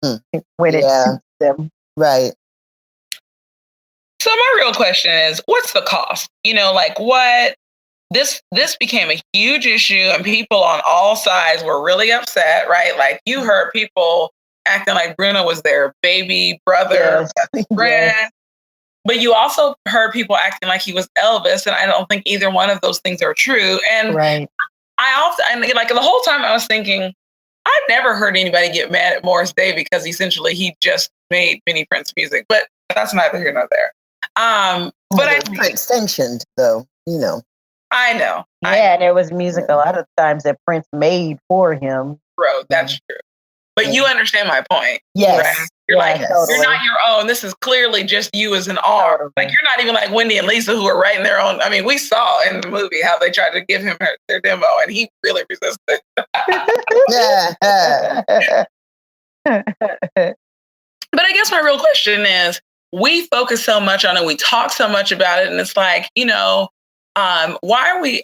when it suits them. Right. So my real question is, what's the cost? What this became a huge issue, and people on all sides were really upset, right? Like, you heard people acting like Bruno was their baby brother, Bren. Yes. But you also heard people acting like he was Elvis, and I don't think either one of those things are true. And right. The whole time I was thinking, I've never heard anybody get mad at Morris Day because essentially he just made Benny Prince music, but that's neither here nor there. But I Prince sanctioned, though, I know. Yeah, and there was music a lot of times that Prince made for him. Bro, that's true. But you understand my point. Yes. Right? You're you're not your own. This is clearly just you as an arm. Totally. Like, you're not even like Wendy and Lisa, who are writing their own. I mean, we saw in the movie how they tried to give him their demo, and he really resisted. But I guess my real question is, we focus so much on it, we talk so much about it, and it's like, why are we?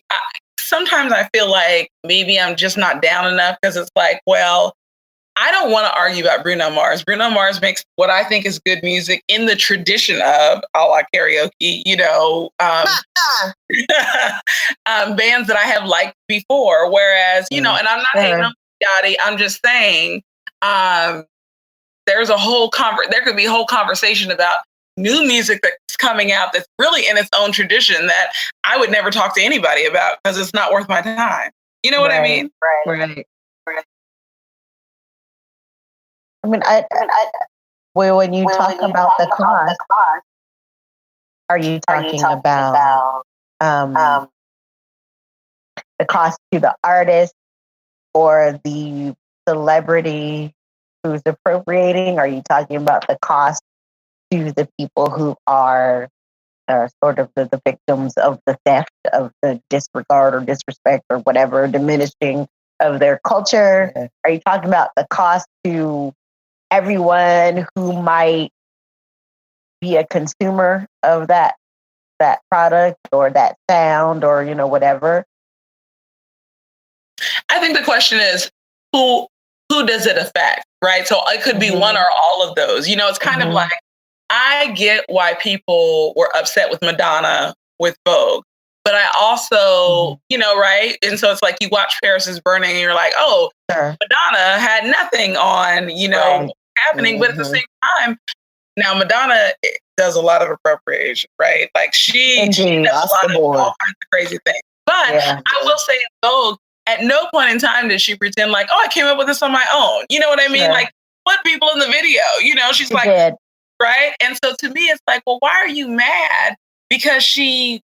Sometimes I feel like maybe I'm just not down enough, because it's like, well, I don't want to argue about Bruno Mars. Bruno Mars makes what I think is good music in the tradition of a la karaoke, bands that I have liked before. Whereas, and I'm not hating on Yachty, I'm just saying there's there could be a whole conversation about new music that's coming out that's really in its own tradition that I would never talk to anybody about because it's not worth my time. You know what I mean? Right. I mean, when you talk about the cost, are you talking about the cost to the artist or the celebrity who's appropriating? Are you talking about the cost to the people who are sort of the victims of the theft, of the disregard or disrespect or whatever, diminishing of their culture? Yeah. Are you talking about the cost to everyone who might be a consumer of that product or that sound or, whatever? I think the question is, who does it affect, right? So it could be one or all of those. It's kind of like, I get why people were upset with Madonna with Vogue, but I also, right? And so it's like, you watch Paris is Burning and you're like, oh, sure. Madonna had nothing on, right. happening. But at the same time, now Madonna does a lot of appropriation, right? Like she does a lot of all kinds of crazy things. But I will say in Vogue, at no point in time did she pretend like, oh, I came up with this on my own. You know what I mean? Sure. Like, put people in the video, she's she like, did. Right? And so to me, it's like, well, why are you mad? Because she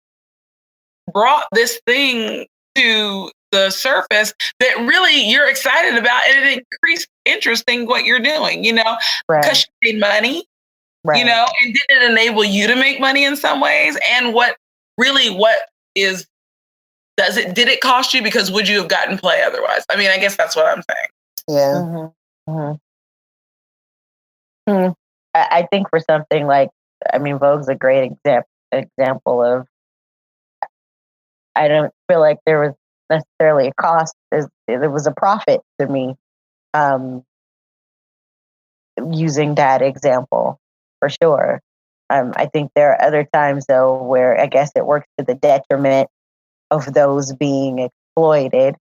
brought this thing to the surface that really you're excited about, and it increased interest in what you're doing, because she made money, and did it enable you to make money in some ways? And did it cost you? Because would you have gotten play otherwise? I mean, I guess that's what I'm saying. Yeah. I think for something like, Vogue's a great example of, I don't feel like there was necessarily a cost. There was a profit to me using that example, for sure. I think there are other times, though, where I guess it works to the detriment of those being exploited.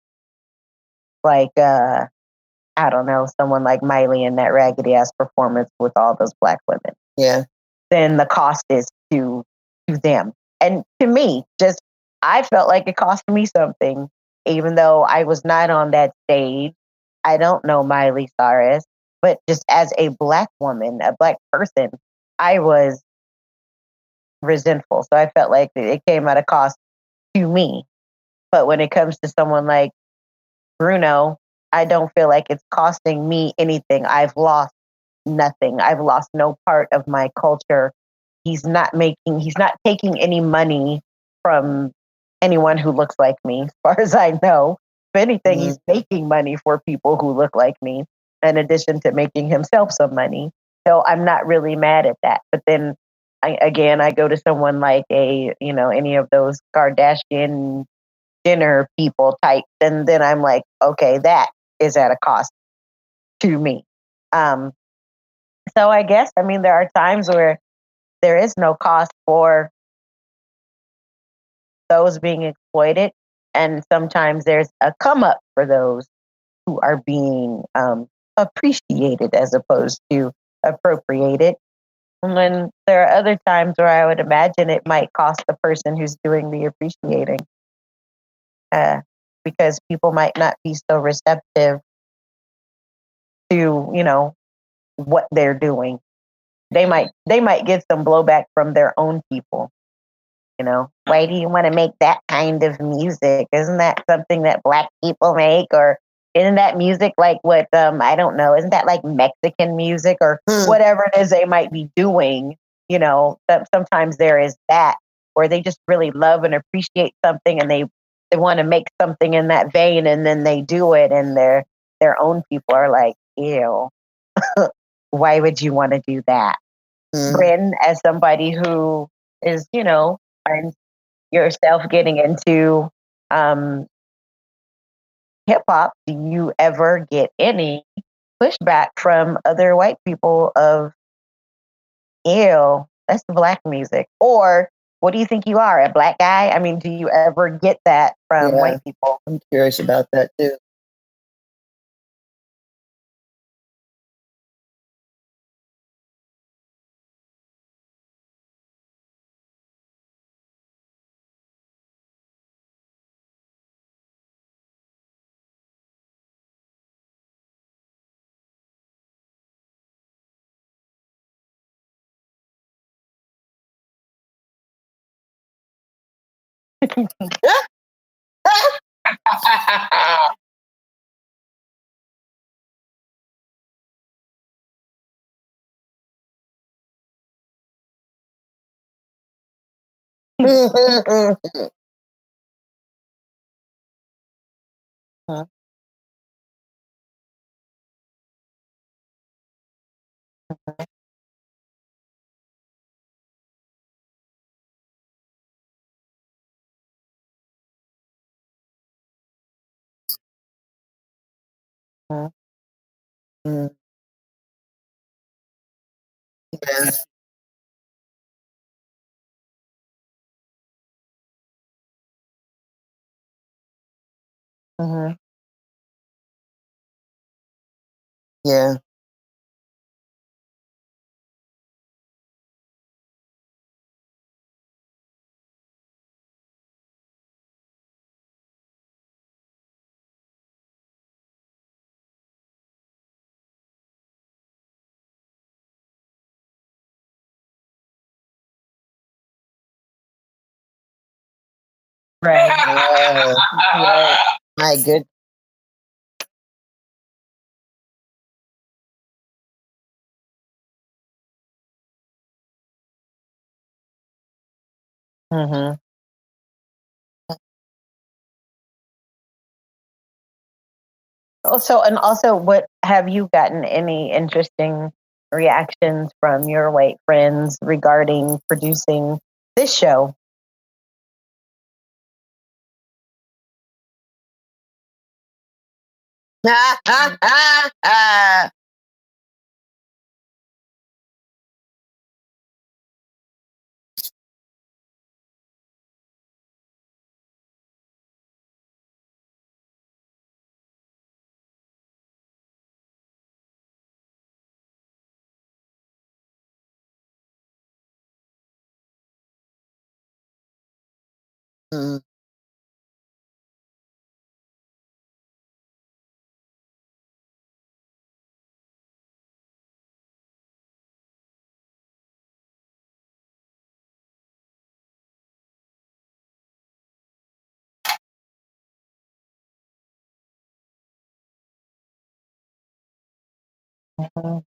Like, I don't know, someone like Miley in that raggedy ass performance with all those Black women. Yeah. Then the cost is to them. And to me, I felt like it cost me something, even though I was not on that stage. I don't know Miley Cyrus, but just as a Black woman, a Black person, I was resentful. So I felt like it came at a cost to me. But when it comes to someone like Bruno, I don't feel like it's costing me anything. I've lost nothing. I've lost no part of my culture he's not taking any money from anyone who looks like me, as far as I know. If anything, he's making money for people who look like me, in addition to making himself some money. So I'm not really mad at that. But then I go to someone like any of those Kardashian dinner people types, and then I'm like, okay, that is at a cost to me. So I guess, there are times where there is no cost for those being exploited, and sometimes there's a come up for those who are being appreciated as opposed to appropriated. And then there are other times where I would imagine it might cost the person who's doing the appreciating, because people might not be so receptive to what they're doing. They might get some blowback from their own people. Why do you want to make that kind of music? Isn't that something that Black people make? Or isn't that music like what, I don't know, isn't that like Mexican music or whatever it is they might be doing? Sometimes there is that where they just really love and appreciate something, and they want to make something in that vein, and then they do it, and their own people are like, ew, why would you want to do that? Bren, as somebody who is, finds yourself getting into hip hop, do you ever get any pushback from other white people of, ew, that's Black music? Or what do you think you are, a Black guy? Do you ever get that from white people? I'm curious about that too. Yeah. Yeah. Right. Right. My good. Mm-hmm. Also, what have you gotten any interesting reactions from your white friends regarding producing this show? Mm. Mhm.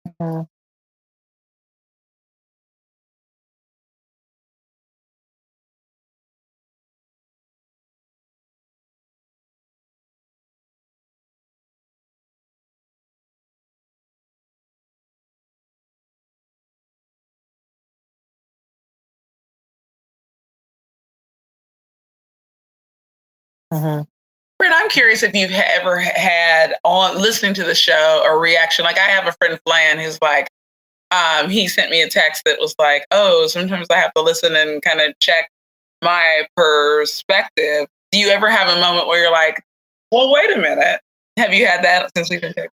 Mhm. Mhm. Brent, I'm curious if you've ever had on listening to the show a reaction. Like I have a friend Flan who's like, he sent me a text that was like, "Oh, sometimes I have to listen and kind of check my perspective." Do you ever have a moment where you're like, "Well, wait a minute"? Have you had that since we've been texting?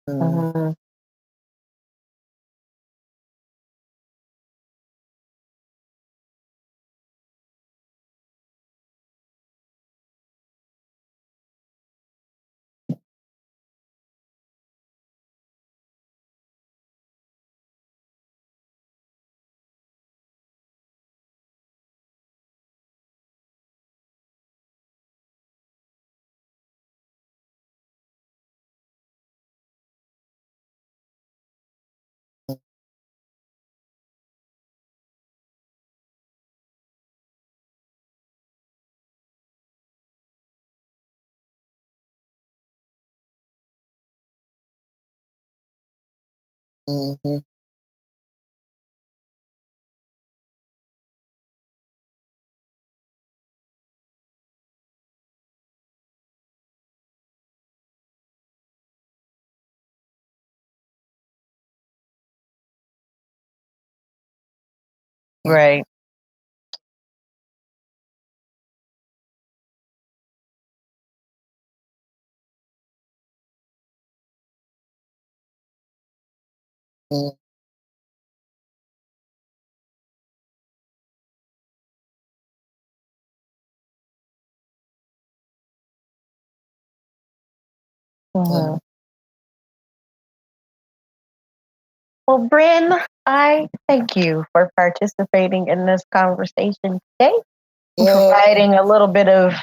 Mhm. Mhm. Right. Mhm. Mhm. Well, Bren, I thank you for participating in this conversation today and Yeah. providing a little bit of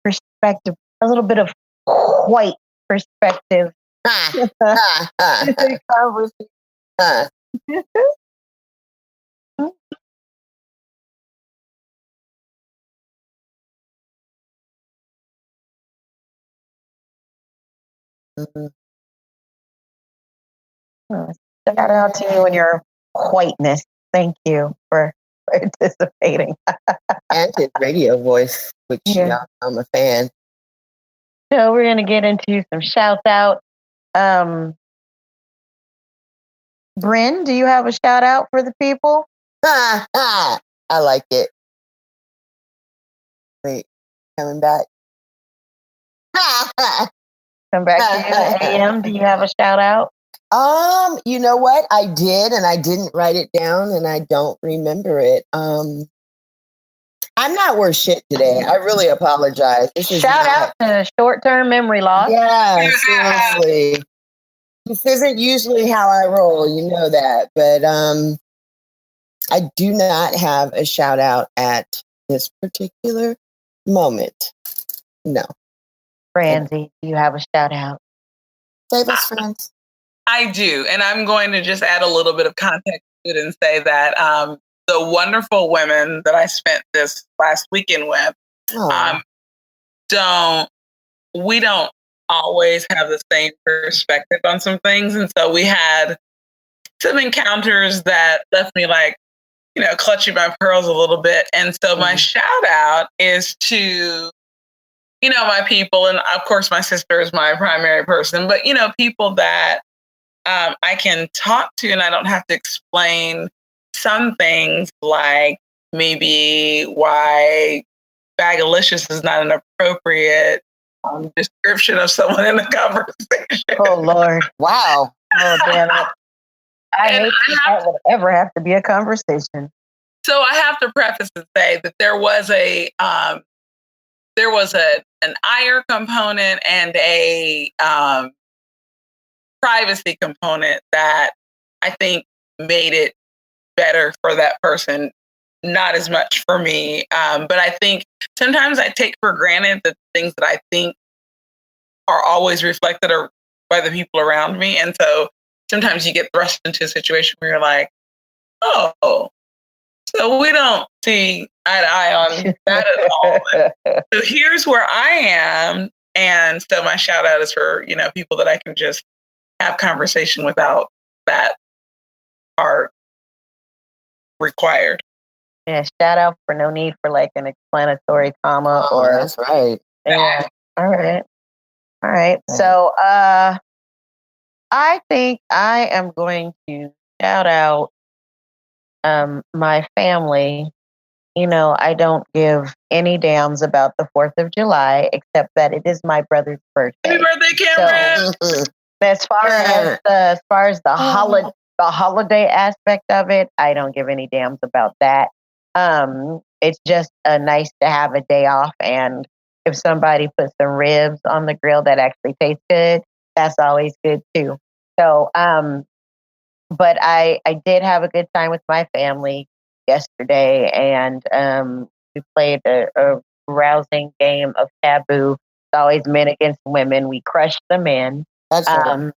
perspective, a little bit of white perspective. Ha, ha, ha, ha, Conversation. ha. Mhm. Shout out to you and your whiteness. Thank you for participating. And his radio voice, which Yeah. I'm a fan. So we're gonna get into some shouts out. Um, Bryn, do you have a shout out for the people? Ha, ha. I like it. Wait, coming back. Ha, ha, Come back to ha, you. ha, ha. AM, do you have a shout out? You know what? I did, and I didn't write it down, and I don't remember it. I'm not worth shit today. I really apologize. This is Shout not. out to short term memory loss. Yeah, seriously. This isn't usually how I roll, you know that. But I do not have a shout out at this particular moment. No. Franzi, do you have a shout out? Save us, friends. I do. And I'm going to just add a little bit of context to it and say that the wonderful women that I spent this last weekend with Oh. we don't always have the same perspective on some things. And so we had some encounters that left me like, clutching my pearls a little bit. And so my shout out is to, my people. And of course, my sister is my primary person, but, people that I can talk to and I don't have to explain some things like maybe why Bagalicious is not an appropriate description of someone in the conversation. Oh, Lord. Wow. Oh, damn it. I hate that would ever have to be a conversation. So I have to preface and say that there was an ire component and a privacy component that I think made it better for that person, not as much for me. But I think sometimes I take for granted the things that I think are always reflected by the people around me. And so sometimes you get thrust into a situation where you're like, oh, so we don't see eye to eye on that at all. So here's where I am. And so my shout out is for, people that I can just have conversation without that part required. Yeah, shout out for no need for like an explanatory comma or. That's right. Yeah. All right. So I think I am going to shout out my family. I don't give any damns about the 4th of July, except that it is my brother's birthday. Happy birthday, Cameron! So, as far as the holiday aspect of it, I don't give any damns about that. It's just nice to have a day off, and if somebody puts some ribs on the grill that actually taste good, that's always good too. So, but I did have a good time with my family yesterday, and we played a rousing game of Taboo. It's always men against women. We crushed the men. That's right.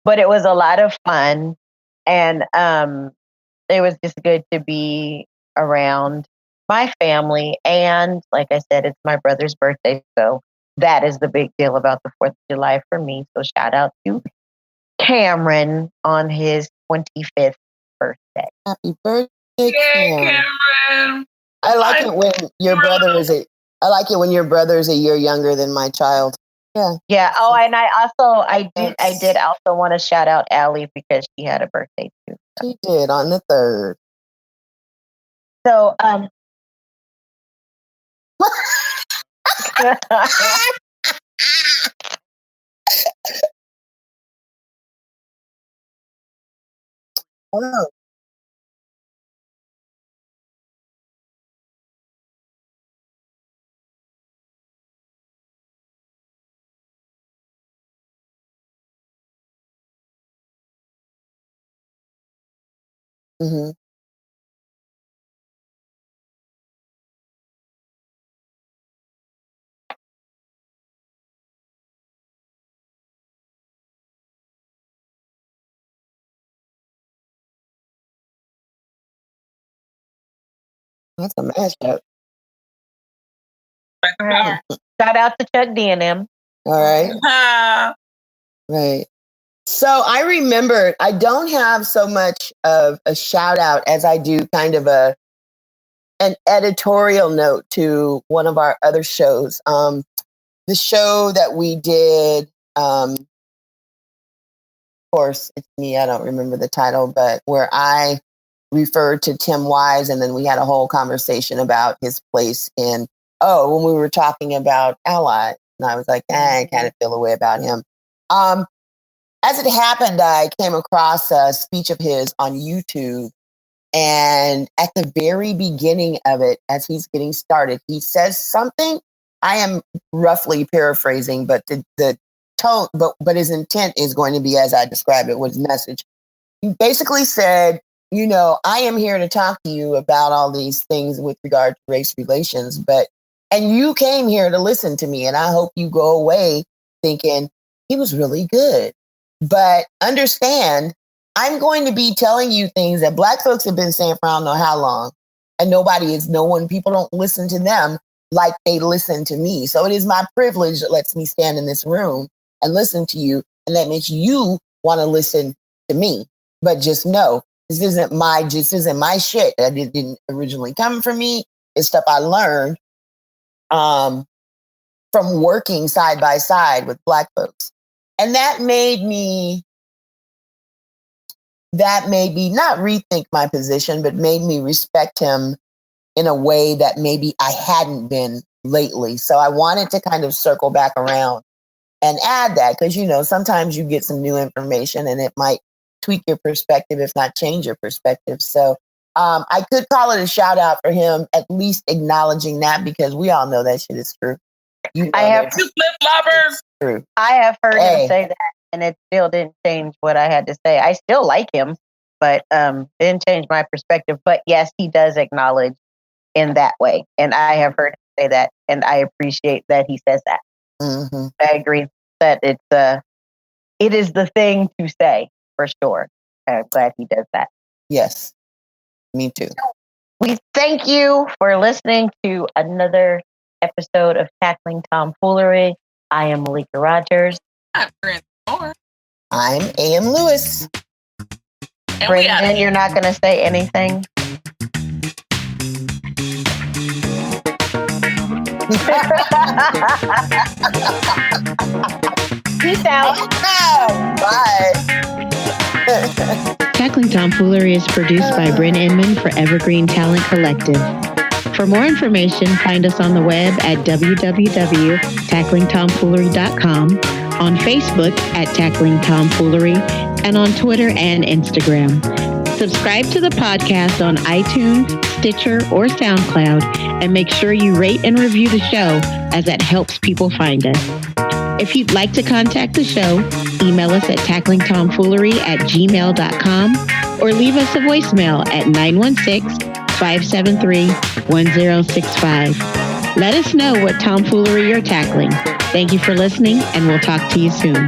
But it was a lot of fun, and it was just good to be around my family. And like I said, it's my brother's birthday, so that is the big deal about the 4th of July for me. So shout out to Cameron on his 25th birthday. Happy birthday, Cameron! I like it when your brother is a year younger than my child. Yeah. Yeah. Oh, and I did also want to shout out Allie because she had a birthday too. She did on the 3rd. So Wow. Mm-hmm. That's a mashup. shout out to Chuck D and M. All right. Right. So I remember I don't have so much of a shout out as I do kind of an editorial note to one of our other shows. The show that we did, of course, it's me. I don't remember the title, but where I referred to Tim Wise, and then we had a whole conversation about his place in. When we were talking about Ally, and I was like, I kind of feel a way about him. As it happened, I came across a speech of his on YouTube. And at the very beginning of it, as he's getting started, he says something. I am roughly paraphrasing, but the tone, but his intent is going to be as I described it, was message. He basically said, I am here to talk to you about all these things with regard to race relations, and you came here to listen to me, and I hope you go away thinking he was really good. But understand, I'm going to be telling you things that Black folks have been saying for I don't know how long. And people don't listen to them like they listen to me. So it is my privilege that lets me stand in this room and listen to you. And that makes you want to listen to me. But just know This isn't my shit. That didn't originally come from me. It's stuff I learned from working side by side with Black folks. And that made me not rethink my position, but made me respect him in a way that maybe I hadn't been lately. So I wanted to kind of circle back around and add that, because, you know, sometimes you get some new information and it might tweak your perspective, if not change your perspective. So I could call it a shout out for him, at least acknowledging that, because we all know that shit is true. You know, I have flip-floppers. True. I have heard him say that, and it still didn't change what I had to say. I still like him, but didn't change my perspective. But yes, he does acknowledge in that way, and I have heard him say that, and I appreciate that he says that. Mm-hmm. I agree that it is the thing to say for sure. I'm glad he does that. Yes, me too. We thank you for listening to another episode of Tackling Tomfoolery. I am Malika Rogers. I'm Bren Moore. I'm A.M. Lewis. And Brendan, you're not going to say anything? Peace out. Bye. Tackling Tomfoolery is produced by Bren Inman for Evergreen Talent Collective. For more information, find us on the web at www.tacklingtomfoolery.com, on Facebook at Tackling Tomfoolery, and on Twitter and Instagram. Subscribe to the podcast on iTunes, Stitcher, or SoundCloud, and make sure you rate and review the show, as that helps people find us. If you'd like to contact the show, email us at tacklingtomfoolery@gmail.com or leave us a voicemail at 916-573-1065. Let us know what tomfoolery you're tackling. Thank you for listening, and we'll talk to you soon.